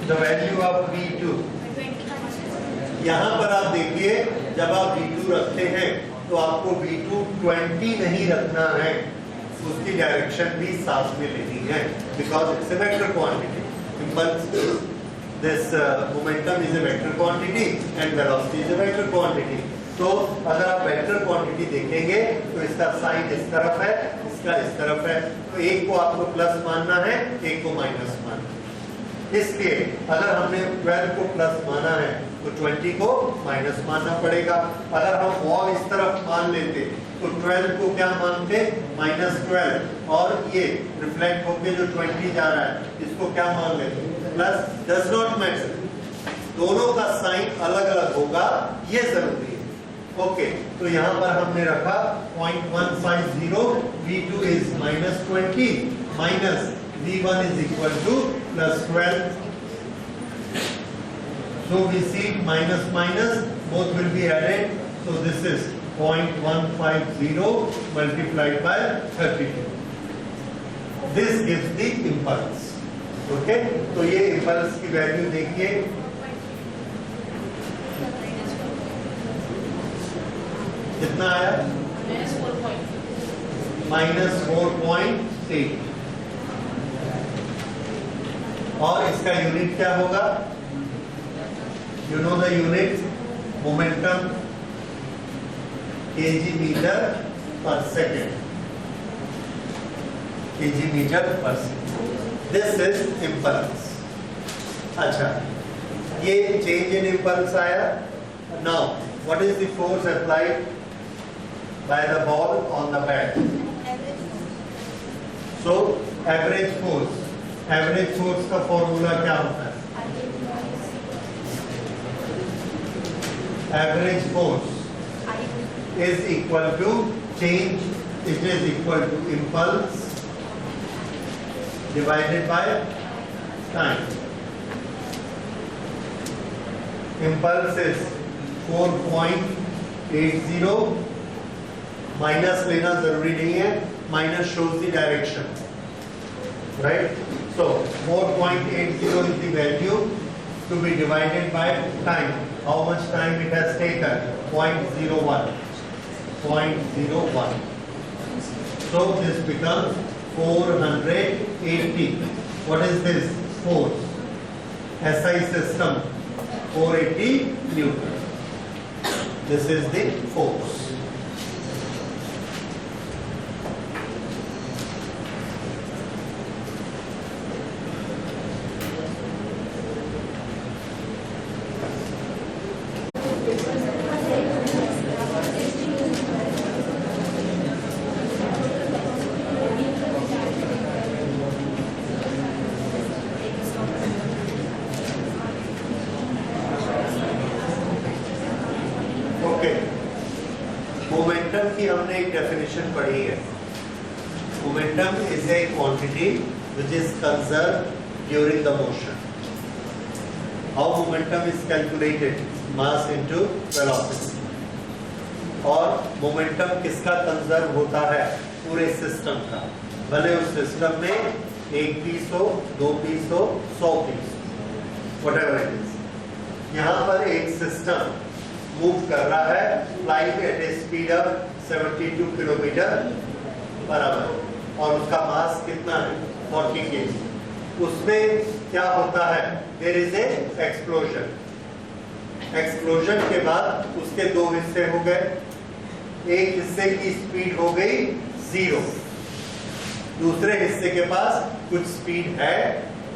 the value of v2, यहाँ पर आप देखिए जब आप v2 रखते हैं तो आपको v2 20 नहीं रखना है, उसकी डायरेक्शन भी साथ में लेनी है, because it's a vector quantity. Impulse, this momentum is a vector quantity and velocity is a vector quantity. तो अगर आप वेक्टर क्वांटिटी देखेंगे तो इसका साइन इस तरफ है, इसका इस तरफ है, तो एक को आपको प्लस मानना है, एक को माइनस मानना है. इसलिए अगर हमने 12 को प्लस माना है तो 20 को माइनस मानना पड़ेगा. अगर हम वॉल इस तरफ मान लेते तो 12 को क्या मानते? -12, और ये रिफ्लेक्ट होके जो 20 जा रहा है इसको क्या मान लेते? प्लस. डज नॉट मैटर, दोनों का साइन अलग अलग होगा, ये जरूरी है. ओके, तो यहाँ पर हमने रखा 0.150, v2 is -20 minus v1 is equal to +12. So we see minus minus both will be added. So this is 0.150 multiplied by 32. This gives the impulse. Okay? तो ये impulse की वैल्यू देखिए, कितना आया? -4.8. और इसका यूनिट क्या होगा? You know the unit, momentum kg metre per second, kg metre per second. This is impulse. अच्छा, ये चेंज इन इम्पल्स आया. Now what is the force applied by the ball on the bat? So average force, average force का formula क्या होता है? Average force is equal to change, it is equal to impulse divided by time. Impulse is 4.80, minus लेना जरूरी नहीं है, minus shows the direction, right? So 4.80 is the value to be divided by time. How much time it has taken? 0.01. So this becomes 480. What is this? Force. SI system, 480 Newton. This is the force. Momentum की हमने एक definition पढ़ी है. Momentum is a quantity which is conserved during the motion. How momentum is calculated? Mass into velocity. और momentum किसका conserve होता है? पूरे सिस्टम का, भले उस सिस्टम में एक पीस हो, दो पीस हो, 100 पीस, व्हाटएवर इट इज. यहाँ पर एक सिस्टम मूव कर रहा है, flying eight A speed of 72 kilometre per our, और उसका मास कितना है? 40 kg. उसमें क्या होता है? There is a explosion. Explosion के बाद उसके दो हिस्से हो गए. एक हिस्से की स्पीड हो गई 0, दूसरे हिस्से के पास कुछ स्पीड है,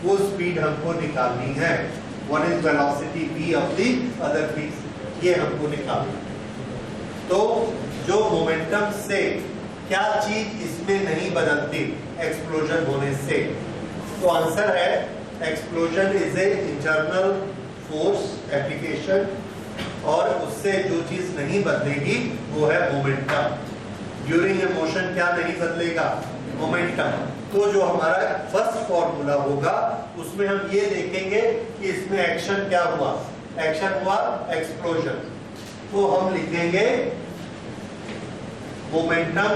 वो स्पीड हमको निकालनी है. What is velocity v of the other piece, ये हमको निकालना है. तो जो मोमेंटम से क्या चीज इसमें नहीं बदलती एक्सप्लोजन होने से, तो आंसर है explosion is a internal force application, और उससे जो चीज नहीं बदलेगी वो है मोमेंटम। ड्यूरिंग ए मोशन क्या नहीं बदलेगा? मोमेंटम। तो जो हमारा फर्स्ट फॉर्मूला होगा उसमें हम ये देखेंगे कि इसमें एक्शन क्या हुआ। एक्शन हुआ एक्सप्लोजन, तो हम लिखेंगे momentum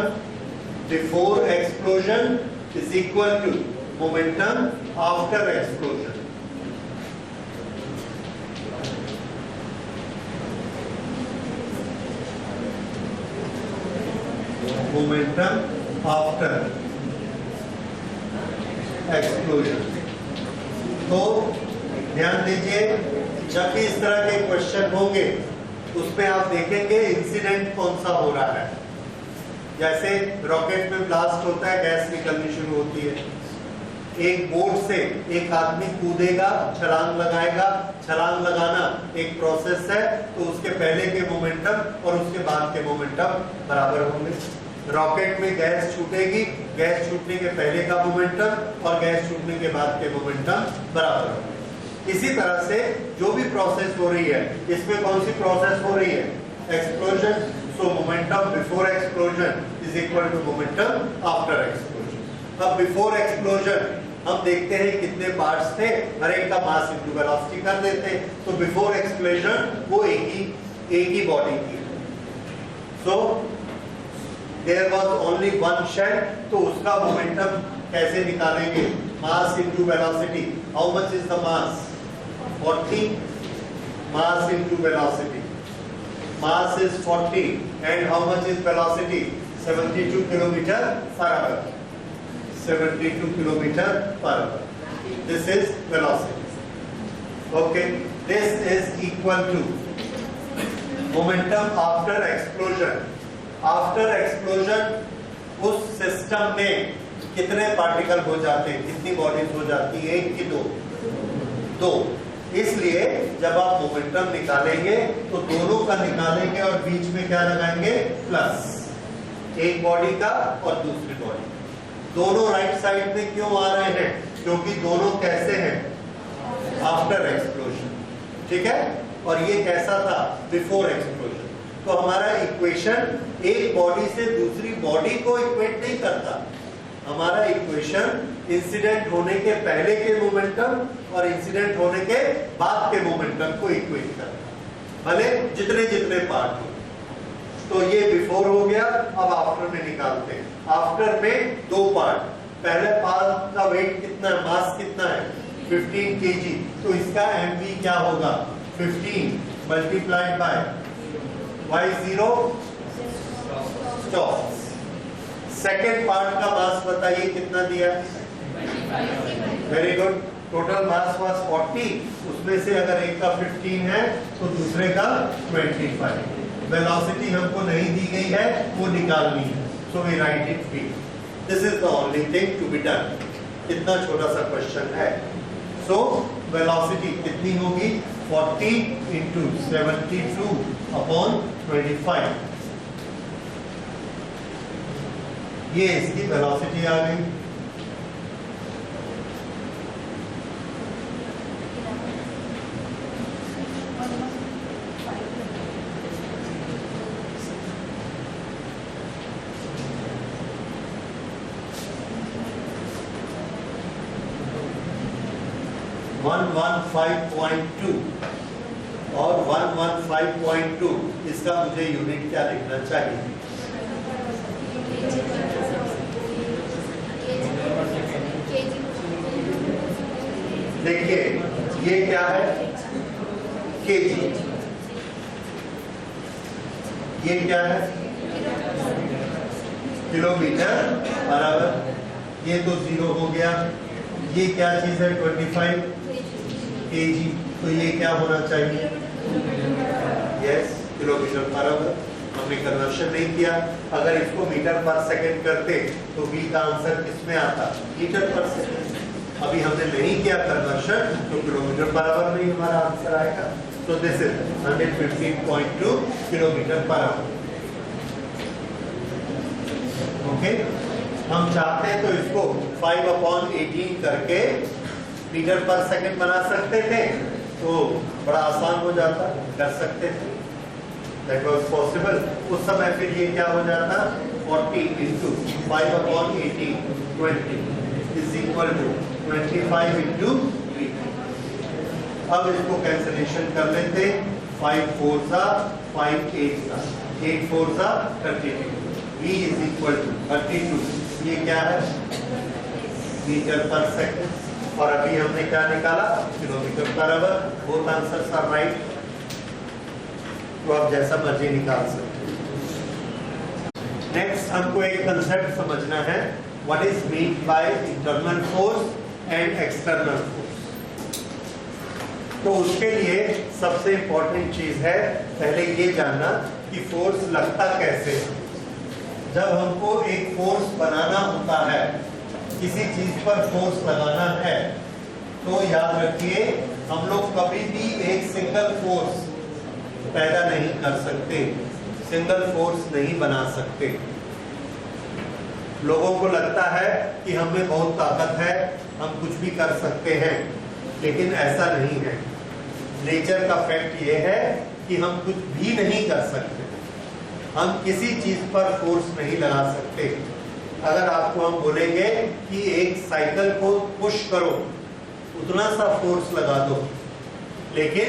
before explosion is equal to momentum after explosion. Momentum after explosion. तो ध्यान दीजिए, जब भी इस तरह के क्वेश्चन होंगे उसमें आप देखेंगे इंसिडेंट कौन सा हो रहा है। जैसे रॉकेट में ब्लास्ट होता है, गैस निकलनी शुरू होती है। एक बोर्ड से एक आदमी कूदेगा, छलांग लगाएगा। छलांग लगाना एक प्रोसेस है, तो उसके पहले के मोमेंटम और उसके बाद के मोमेंटम बराबर होंगे। रॉकेट में गैस छूटेगी, गैस छूटने के पहले का मोमेंटम और गैस छूटने के बाद के मोमेंटम बराबर होंगे। इसी तरह से जो भी प्रोसेस हो रही है, इसमें कौन सी प्रोसेस हो रही है? Explosion. So momentum before explosion is equal to momentum after explosion. अब बिफोर एक्सप्लोजन हम देखते हैं कितने पार्ट्स थे, हर एक का मास इनटू वेलोसिटी कर देते हैं। तो बिफोर एक्सप्लोजन वो एक ही बॉडी की। So there was only one shell, तो उसका मोमेंटम कैसे निकालेंगे? Mass into velocity. How much is the mass? 40 mass into velocity. Mass is 40 and how much is velocity? 72 kilometer per hour. 72 kilometer per hour. This is velocity. Okay, this is equal to momentum after explosion. After explosion उस system में कितने particle हो जाते हैं, कितनी bodies हो जाती है? एक की दो। इसलिए जब आप मोमेंटम निकालेंगे तो दोनों का निकालेंगे और बीच में क्या लगाएंगे? प्लस। एक बॉडी का और दूसरी बॉडी। दोनों राइट साइड में क्यों आ रहे हैं? क्योंकि दोनों कैसे हैं? After explosion. ठीक है, और ये कैसा था? Before explosion. तो हमारा इक्वेशन एक बॉडी से दूसरी बॉडी को इक्वेट नहीं करता। हमारा इक्वेशन इंसिडेंट होने के पहले के मोमेंटम और इंसिडेंट होने के बाद के मोमेंटम को इक्वेट करता, भले जितने जितने पार्ट हो। तो ये बिफोर हो गया। अब आफ्टर में निकालते हैं। आफ्टर में दो पार्ट। पहले पार्ट का वेट कितना है? मास कितना है? 15 kg। तो इसका mv क्या होगा? 15 multiplied by y0 stop. Second part का मास बताइए कितना दिया? Very good. Total mass was 40, उसमें से अगर एक का 15 है तो दूसरे का 25। वेलोसिटी हमको नहीं दी गई है, वो निकालनी है। So we write it B. This is the only thing to be done. इतना छोटा सा क्वेश्चन है। सो वेलोसिटी कितनी होगी? 40 इंटू 72 अपॉन 25। ये इसकी वेलोसिटी आ गई। (115.2) और 115.2 इसका मुझे यूनिट क्या लिखना चाहिए? देखिए ये क्या है? केजी। ये क्या है? किलोमीटर बराबर। ये तो 0 हो गया। ये क्या चीज है? 25 केजी। तो ये क्या होना चाहिए? यस, किलोमीटर बराबर। हमने कन्वर्शन नहीं किया। अगर इसको मीटर पर सेकंड करते तो v का आंसर किसमें आता? मीटर पर सेकंड। अभी हमने नहीं किया कन्वर्शन, तो किलोमीटर बराबर नहीं हमारा आंसर आएगा। तो this is 115.2 kilometre per our. Okay, हम चाहते हैं तो इसको 5/18 करके मीटर पर सेकंड बना सकते थे तो बड़ा आसान हो जाता, कर सकते थे, दैट वाज पॉसिबल। उस समय फिर ये क्या हो जाता, 40 into 5/80 20 is equal to 25 into 3। अब इसको कैंसिलेशन कर लेते, 5 4 सा 5 8 सा 8 4 सा 32, v इज इक्वल टू 32। ये क्या है, मीटर पर सेकंड, और अभी हमने क्या निकाला, kilometre per hour. Both answers are right, तो आप जैसा मर्जी निकाल सकते हैं। नेक्स्ट हमको एक कंसेप्ट समझना है, what is mean by internal force and external force. तो उसके लिए सबसे इंपॉर्टेंट चीज है पहले ये जानना कि फोर्स लगता कैसे है। जब हमको एक फोर्स बनाना होता है, किसी चीज पर फोर्स लगाना है, तो याद रखिए हम लोग कभी भी एक सिंगल फोर्स पैदा नहीं कर सकते, सिंगल फोर्स नहीं बना सकते। लोगों को लगता है कि हम में बहुत ताकत है, हम कुछ भी कर सकते हैं, लेकिन ऐसा नहीं है। नेचर का फैक्ट ये है कि हम कुछ भी नहीं कर सकते, हम किसी चीज पर फोर्स नहीं लगा सकते। अगर आपको हम बोलेंगे कि एक साइकिल को पुश करो, उतना सा फोर्स लगा दो, लेकिन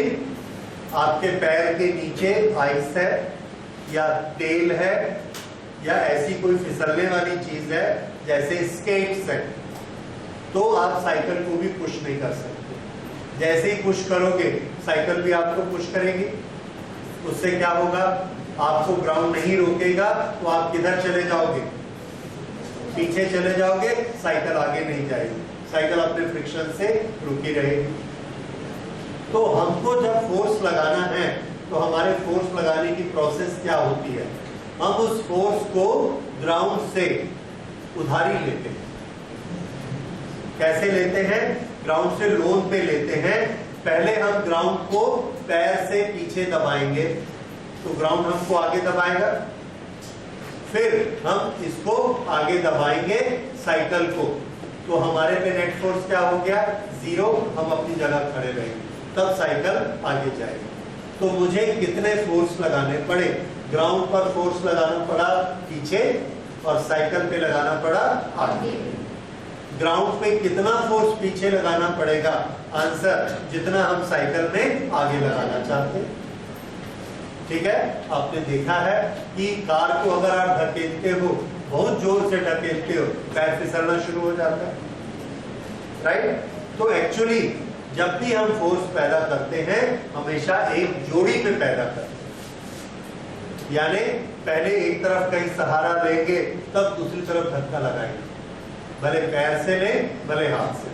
आपके पैर के नीचे आइस है या तेल है या ऐसी कोई फिसलने वाली चीज है जैसे स्केट्स है, तो आप साइकिल को भी पुश नहीं कर सकते। जैसे ही पुश करोगे साइकिल भी आपको पुश करेगी, उससे क्या होगा, आपको ग्राउंड नहीं रोकेगा, तो आप किधर चले जाओगे, पीछे चले जाओगे, साइकिल आगे नहीं जाएगी, साइकिल अपने फ्रिक्शन से रुकी रहेगी। तो हमको जब फोर्स लगाना है तो हमारे फोर्स लगाने की प्रोसेस क्या होती है, हम उस फोर्स को ग्राउंड से उधारी लेते हैं। कैसे लेते हैं, ग्राउंड से लोन पे लेते हैं। पहले हम ग्राउंड को पैर से पीछे दबाएंगे तो ग्राउंड हमको आगे दबाएगा, फिर हम इसको आगे दबाएंगे साइकिल को, तो हमारे पे नेट फोर्स क्या हो गया, 0, हम अपनी जगह खड़े रहेंगे, तब साइकिल आगे जाएगी। तो मुझे कितने फोर्स लगाने पड़े, ग्राउंड पर फोर्स लगाना पड़ा पीछे और साइकिल पे लगाना पड़ा आगे। ग्राउंड पे कितना फोर्स पीछे लगाना पड़ेगा, आंसर जितना हम साइकिल में आगे लगाना चाहते हैं। ठीक है, आपने देखा है कि कार को अगर आप ढकेलते हो, बहुत जोर से ढकेलते हो, पैर फिसलना शुरू हो जाता है, राइट। तो एक्चुअली जब भी हम फोर्स पैदा करते हैं हमेशा एक जोड़ी में पैदा करते हैं, यानी पहले एक तरफ कहीं सहारा लेंगे तब दूसरी तरफ धक्का लगाएंगे, भले पैर से ले भले हाथ से।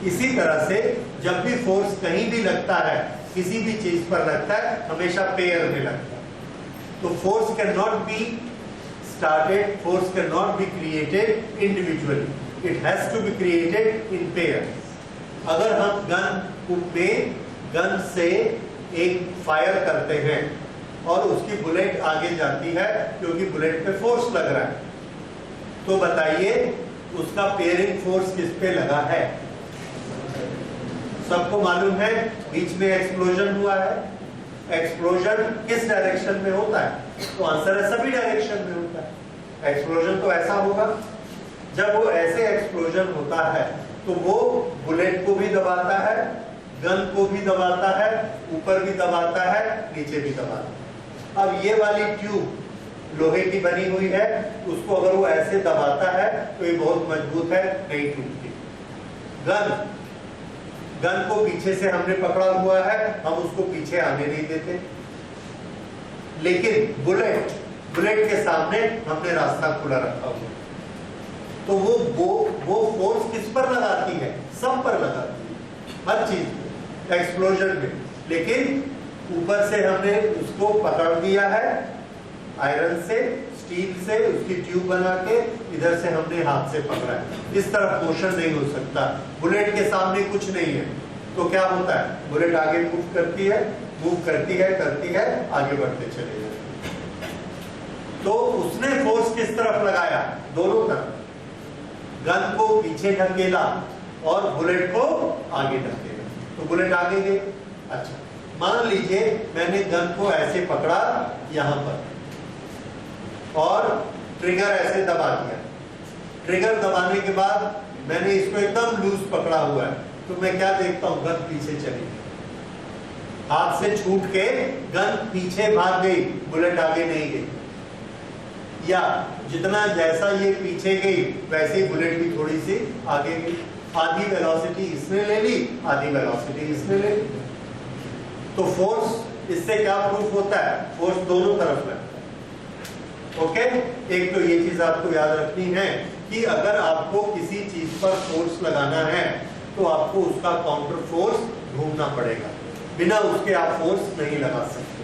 इसी तरह से जब भी फोर्स कहीं भी लगता है, किसी भी चीज पर लगता है, हमेशा पेयर में लगता है। तो force can not be started, force can not be created individually, it has to be created in pair. अगर हम गन से एक फायर करते हैं और उसकी बुलेट आगे जाती है क्योंकि बुलेट पे फोर्स लग रहा है, तो बताइए उसका पेयरिंग फोर्स किस पे लगा है, सबको मालूम है। बीच में एक्सप्लोजन हुआ है, एक्सप्लोजन किस डायरेक्शन में होता है, तो आंसर है सभी डायरेक्शन में होता है। एक्सप्लोजन तो ऐसा होगा, जब वो ऐसे एक्सप्लोजन होता है तो वो बुलेट को भी दबाता है, गन को भी दबाता है, ऊपर भी दबाता है, नीचे भी दबाता है। अब ये वाली ट्यूब लोहे की बनी हुई है, उसको अगर वो ऐसे दबाता है तो ये बहुत मजबूत है, नहीं टूटती। गन को पीछे से हमने पकड़ा हुआ है, हम उसको पीछे आने नहीं देते, लेकिन बुलेट के सामने हमने रास्ता खुला रखा हुआ, तो वो फोर्स किस पर लगाती है, सब पर लगाती है, हर चीज एक्सप्लोजन में। लेकिन ऊपर से हमने उसको पकड़ दिया है आयरन से, स्टील से, उसकी ट्यूब बना के, इधर से हमने हाथ से पकड़ा है, इस तरफ मोशन नहीं हो सकता। बुलेट के सामने कुछ नहीं है, तो क्या होता है, बुलेट आगे मूव करती है, आगे बढ़ते चले जाते। तो उसने फोर्स किस तरफ लगाया, दोनों तरफ। गन को पीछे ढकेला और बुलेट को आगे धकेला, तो बुलेट आगे गई। अच्छा, मान लीजिए मैंने गन को ऐसे पकड़ा यहां पर और ट्रिगर ऐसे दबा दिया। ट्रिगर दबाने के बाद मैंने इसको एकदम लूज पकड़ा हुआ है, तो मैं क्या देखता हूं, गन पीछे चली गई, हाथ से छूट के गन पीछे भाग गई, बुलेट आगे नहीं गई। या जितना जैसा ये पीछे गई वैसे ही बुलेट भी थोड़ी सी आगे गई। आधी वेलोसिटी इसने ले ली, आधी वेलोसिटी इसने ले ली। तो फोर्स इससे क्या प्रूफ होता है, फोर्स दोनों तरफ लगता है। ओके, एक तो ये चीज आपको याद रखनी है कि अगर आपको किसी चीज पर फोर्स लगाना है तो आपको उसका काउंटर फोर्स ढूंढना पड़ेगा, बिना उसके आप फोर्स नहीं लगा सकते।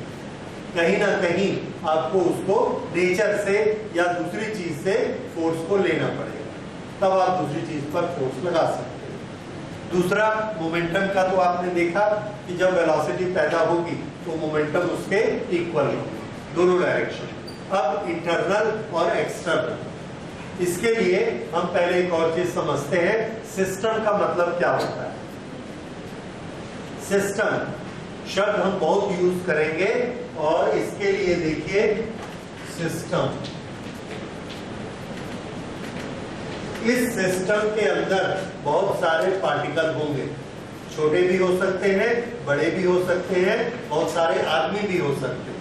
कहीं ना कहीं आपको उसको नेचर से या दूसरी चीज से फोर्स को लेना पड़ेगा, तब आप दूसरी चीज पर फोर्स लगा सकते हैं। दूसरा, मोमेंटम का तो आपने देखा कि जब वेलोसिटी पैदा होगी तो मोमेंटम उसके इक्वल होगी दोनों डायरेक्शन। अब इंटरनल और एक्सटर्नल, इसके लिए हम पहले एक और चीज समझते हैं, सिस्टम का मतलब क्या होता है। सिस्टम शब्द हम बहुत यूज करेंगे और इसके लिए देखिए सिस्टम, इस सिस्टम के अंदर बहुत सारे पार्टिकल होंगे, छोटे भी हो सकते हैं, बड़े भी हो सकते हैं, बहुत सारे आदमी भी हो सकते हैं।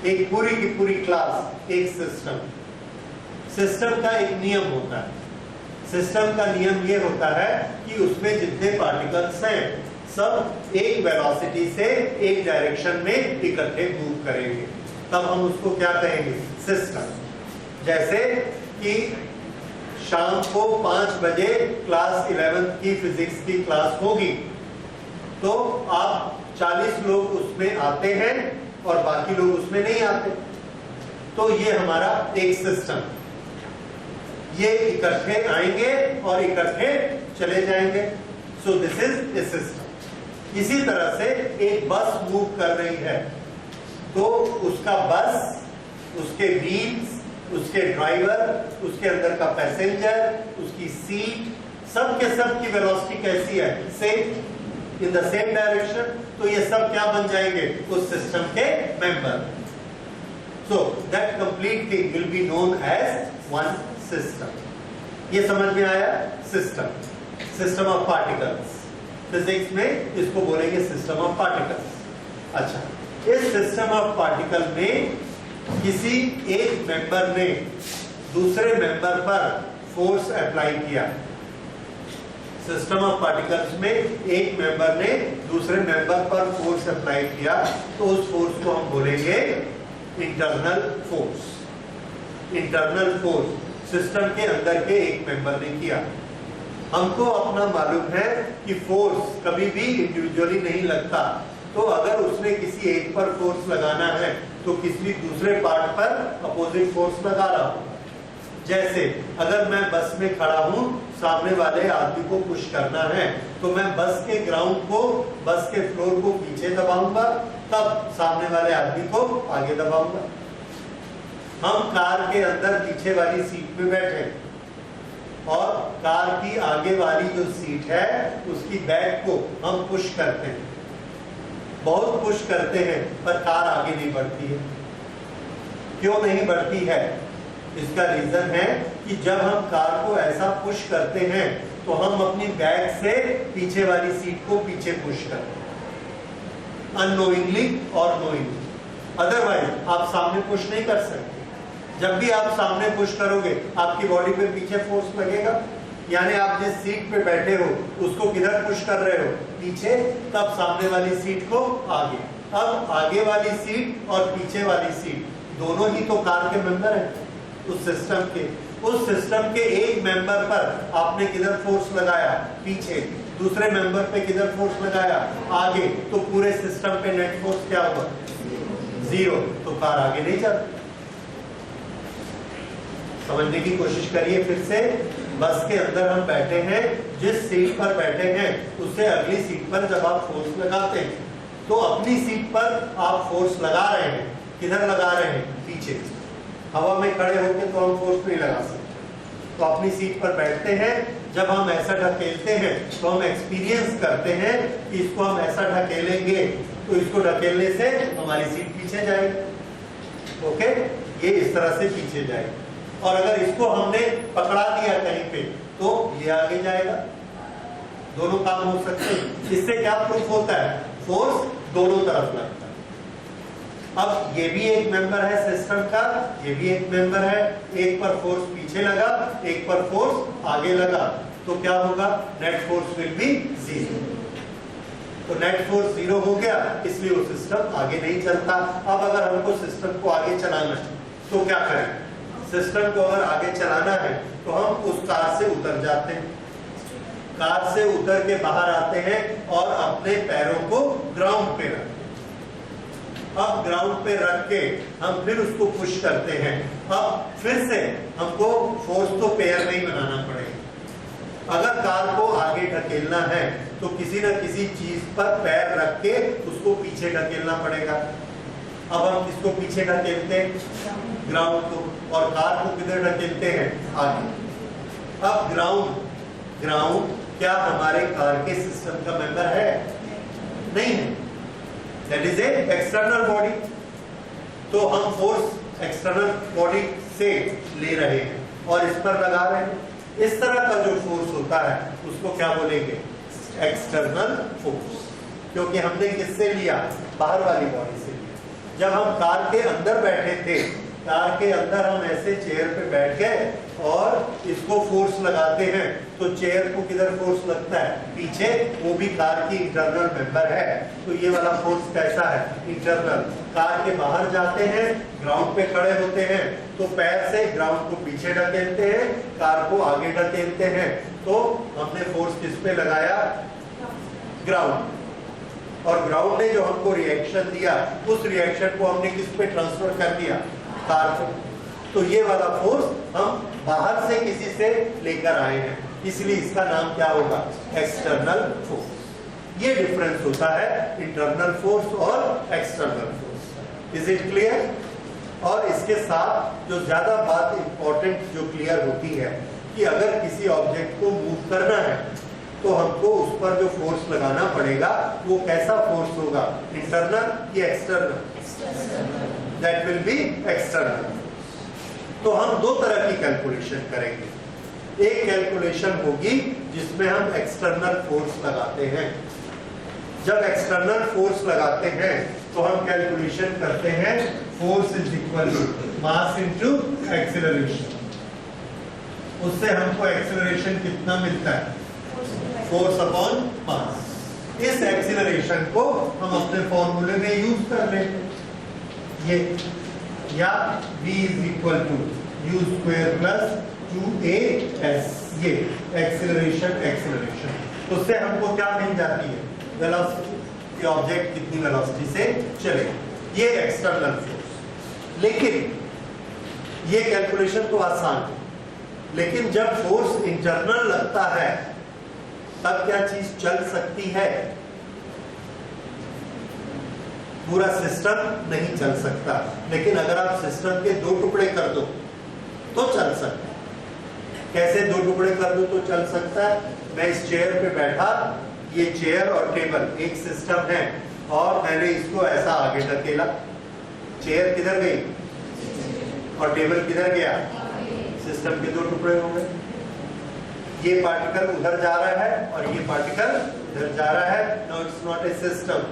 एक पूरी की पूरी क्लास एक सिस्टम। सिस्टम का एक नियम होता है, सिस्टम का नियम ये होता है कि उसमें जितने पार्टिकल्स हैं सब एक वेलोसिटी से एक डायरेक्शन में इकट्ठे मूव करेंगे, तब हम उसको क्या कहेंगे, सिस्टम। जैसे कि शाम को 5 बजे क्लास 11th की फिजिक्स की क्लास होगी, तो आप 40 लोग उसमें आते हैं और बाकी लोग उसमें नहीं आते, तो ये हमारा एक सिस्टम। ये इकट्ठे आएंगे और इकट्ठे चले जाएंगे, सो दिस इज ए सिस्टम। इसी तरह से एक बस मूव कर रही है, तो उसका बस, उसके व्हील्स, उसके ड्राइवर, उसके अंदर का पैसेंजर, उसकी सीट, सब के सब की वेलोसिटी कैसी है, same, in the same direction. तो ये सब क्या बन जाएंगे, उस सिस्टम के member. So that complete thing will be known as one system. ये समझ में आया, system, system of particles. Physics में इसको बोलेंगे सिस्टम ऑफ पार्टिकल्स। अच्छा, इस सिस्टम ऑफ पार्टिकल में किसी एक मेंबर ने दूसरे मेंबर पर फोर्स अप्लाई किया। सिस्टम ऑफ पार्टिकल्स में एक मेंबर ने दूसरे मेंबर पर फोर्स अप्लाई किया, तो उस फोर्स को हम बोलेंगे internal force. Internal force system के अंदर के एक मेंबर ने किया। हमको अपना मालूम है कि फोर्स कभी भी इंडिविजुअली नहीं लगता, तो अगर उसने किसी एक पर फोर्स लगाना है तो किसी दूसरे पार्ट पर अपोजिट फोर्स लगा रहा हूं। जैसे अगर मैं बस में खड़ा हूं, सामने वाले आदमी को पुश करना है, तो मैं बस के ग्राउंड को, बस के फ्लोर को पीछे दबाऊंगा, तब सामने वाले आदमी को आगे दबाऊंगा। हम कार के अंदर पीछे वाली सीट में बैठे और कार की आगे वाली जो सीट है उसकी बैक को हम पुश करते हैं, बहुत पुश करते हैं, पर कार आगे नहीं बढ़ती है। क्यों नहीं बढ़ती है? इसका रीजन है कि जब हम कार को ऐसा पुश करते हैं तो हम अपनी बैक से पीछे वाली सीट को पीछे पुश करते हैं, अननोइंगली और नोइंगली। अदरवाइज आप सामने पुश नहीं कर सकते। जब भी आप सामने पुश करोगे आपकी बॉडी पे पीछे फोर्स लगेगा, यानी आप जिस सीट पे बैठे हो उसको किधर पुश कर रहे हो, पीछे, तब सामने वाली सीट को आगे। अब आगे वाली सीट और पीछे वाली सीट दोनों ही तो कार के मेंबर हैं उस सिस्टम के। उस सिस्टम के एक मेंबर पर आपने किधर फोर्स लगाया, पीछे, दूसरे मेंबर पे किधर फोर्स लगाया, आगे, तो पूरे सिस्टम पे नेट फोर्स क्या हुआ, 0, तो कार आगे नहीं जाती। समझने की कोशिश करिए फिर से। बस के अंदर हम बैठे हैं, जिस सीट पर बैठे हैं उससे अगली सीट पर जब आप फोर्स लगाते हैं तो अपनी सीट पर आप फोर्स लगा रहे हैं, किधर लगा रहे हैं, पीछे। हवा में खड़े होकर तो हम फोर्स नहीं लगा सकते, तो अपनी सीट पर बैठते हैं, जब हम ऐसा ढकेलते हैं तो हम एक्सपीरियंस करते हैं कि इसको हम ऐसा ढकेलेंगे तो इसको ढकेलने से हमारी सीट पीछे जाएगी। ओके, ये इस तरह से पीछे जाएगी। और अगर इसको हमने पकड़ा दिया कहीं पे तो ये आगे जाएगा। दोनों काम हो सकते हैं। इससे क्या प्रूफ होता है? फोर्स दोनों तरफ लगता है। अब ये भी एक मेंबर है सिस्टम का, ये भी एक मेंबर है। एक पर फोर्स पीछे लगा, एक पर फोर्स आगे लगा, तो क्या होगा? Net force will be 0। तो नेट फोर्स 0 हो गया, इसलिए वो सिस्टम आगे नहीं चलता। अब अगर हमको सिस्टम को आगे चलाना है तो क्या करें? सिस्टम को अगर आगे चलाना है तो हम उस कार से उतर जाते हैं, कार से उतर के बाहर आते हैं और अपने पैरों को ग्राउंड पे रखते हैं। अब ग्राउंड पे रख के हम फिर उसको पुश करते हैं। अब फिर से हमको फोर्स तो पेयर में ही बनाना पड़ेगा। अगर कार को आगे ढकेलना है तो किसी न किसी चीज पर पैर रख के उसको पीछे ढकेलना पड़ेगा। अब हम किसको पीछे ढकेलते हैं? ग्राउंड को। और कार को किधर ढकेलते हैं? आगे। अब ग्राउंड क्या हमारे कार के सिस्टम का मेंबर है? नहीं है। That is A external body. तो हम फोर्स एक्सटर्नल बॉडी से ले रहे हैं और इस पर लगा रहे हैं। इस तरह का जो फोर्स होता है उसको क्या बोलेंगे? External force. क्योंकि हमने किससे लिया? बाहर वाली बॉडी से लिया। जब हम कार के अंदर बैठे थे, कार के अंदर हम ऐसे चेयर पे बैठ गए और इसको फोर्स लगाते हैं तो चेयर को किधर फोर्स लगता है? पीछे। वो भी कार की इंटरनल मेंबर है। तो ये वाला फोर्स कैसा है? इंटरनल। कार के बाहर जाते हैं, ग्राउंड पे खड़े होते हैं तो पैर से ग्राउंड को पीछे ढकेलते हैं, कार को आगे ढकेलते हैं। तो हमने फोर्स किस पे लगाया? ग्राउंड। और ग्राउंड ने जो हमको रिएक्शन दिया उस रिएक्शन को हमने किस पे ट्रांसफर कर दिया? कार पे। तो ये वाला फोर्स हम बाहर से किसी से लेकर आए हैं, इसलिए इसका नाम क्या होगा? External force. ये डिफरेंस होता है इंटरनल फोर्स और external force. Is it clear? और इसके साथ जो ज्यादा बात इंपॉर्टेंट जो क्लियर होती है कि अगर किसी ऑब्जेक्ट को मूव करना है तो हमको उस पर जो फोर्स लगाना पड़ेगा वो कैसा फोर्स होगा? इंटरनल या external? That will be external. तो हम दो तरह की कैलकुलेशन करेंगे। एक कैलकुलेशन होगी जिसमें हम एक्सटर्नल फोर्स लगाते हैं। जब एक्सटर्नल फोर्स लगाते हैं तो हम कैलकुलेशन करते हैं force is equal to mass into acceleration. उससे हमको एक्सीलरेशन कितना मिलता है? Force upon mass. इस एक्सीलरेशन को हम अपने फॉर्मूले में यूज कर लेते हैं। ये या v is equal to u square plus 2as। ये एक्सीलरेशन। तो उससे हमको क्या मिल जाती है? वेलोसिटी। ये ऑब्जेक्ट कितनी वेलोसिटी से चलेगा, ये एक्सटर्नल फोर्स। लेकिन ये कैलकुलेशन तो आसान है, लेकिन जब फोर्स इंटरनल लगता है तब क्या चीज चल सकती है? पूरा सिस्टम नहीं चल सकता। लेकिन अगर आप सिस्टम के दो टुकड़े कर दो तो चल सकता है। कैसे दो टुकड़े कर दो तो चल सकता है? मैं इस चेयर पे बैठा, ये चेयर और टेबल एक सिस्टम है और मैंने इसको ऐसा आगे ढकेला। चेयर किधर गई और टेबल किधर गया? सिस्टम के दो टुकड़े हो गए। ये पार्टिकल उधर जा रहा है और ये पार्टिकल इधर जा रहा है। Now it's not a system,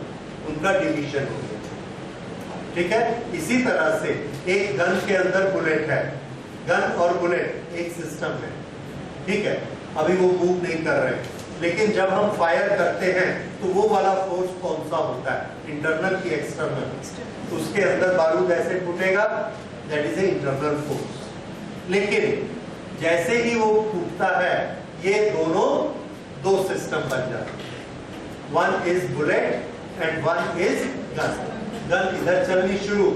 उनका डिवीजन हो गया। ठीक है? इसी तरह से एक गन के अंदर बुलेट है, गन और बुलेट एक सिस्टम है। ठीक है? अभी वो मूव नहीं कर रहे, लेकिन जब हम फायर करते हैं तो वो वाला फोर्स कौन सा होता है? इंटरनल की एक्सटर्नल? उसके अंदर बारूद ऐसे फूटेगा, that is a internal force. लेकिन जैसे ही वो फूटता है ये दोनों दो सिस्टम बन जाते हैं। One is bullet and one is gun. Gun इधर चलनी शुरू,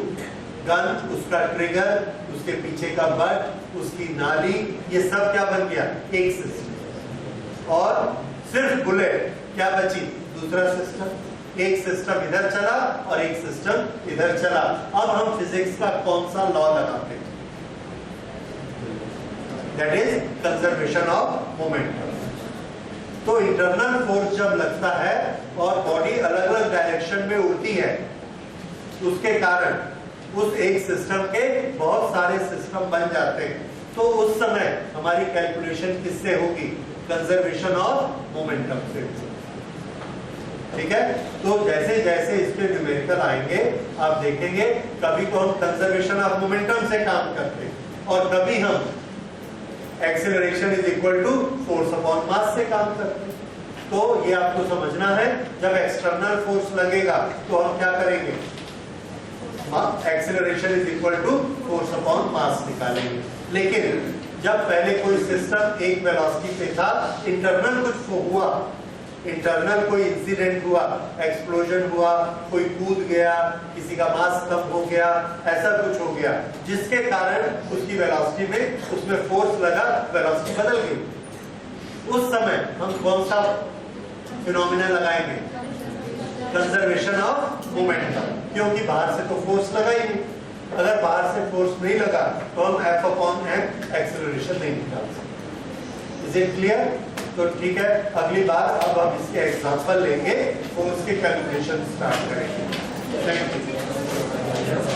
गन, उसका ट्रिगर, उसके पीछे का बट, उसकी नाली, ये सब क्या बन गया? एक सिस्टम। और सिर्फ बुलेट क्या बची? दूसरा सिस्टम। एक सिस्टम इधर चला और एक सिस्टम इधर चला। अब हम फिजिक्स का कौन सा लॉ लगाते हैं? That is conservation of momentum. तो इंटरनल फोर्स जब लगता है और बॉडी अलग अलग डायरेक्शन में उड़ती है, उसके कारण उस एक सिस्टम के बहुत सारे सिस्टम बन जाते हैं। तो उस समय हमारी कैलकुलेशन किससे होगी? कंजर्वेशन ऑफ मोमेंटम से। ठीक है, तो जैसे जैसे इसके न्यूमेरिकल आएंगे आप देखेंगे, कभी तो हम कंजर्वेशन ऑफ मोमेंटम से काम करते हैं और कभी हम acceleration is equal to force upon mass से काम करते हैं। तो ये आपको समझना है, जब एक्सटर्नल फोर्स लगेगा तो हम क्या करेंगे? Acceleration is equal to force upon mass निकालेंगे। लेकिन जब पहले कोई सिस्टम एक वेलोसिटी पे था, इंटरनल कुछ हुआ, इंटरनल कोई इंसिडेंट हुआ, एक्सप्लोजन हुआ, कोई कूद गया, किसी का मास कम हो गया, ऐसा कुछ हो गया जिसके कारण उसकी वेलोसिटी में उसमें फोर्स लगा, वेलोसिटी बदल गई। उस समय हम कौन सा फिनोमिना लगाएंगे? कंजर्वेशन ऑफ मोमेंटम, क्योंकि बाहर से तो फोर्स लगा ही नहीं। अगर बाहर से फोर्स नहीं लगा तो हम F अपॉन m एक्सेलरेशन नहीं निकाल सकते। Is it clear? तो ठीक है, अगली बार अब हम इसके एग्जांपल लेंगे, फोर्स के कैलकुलेशन स्टार्ट करेंगे। Thank you.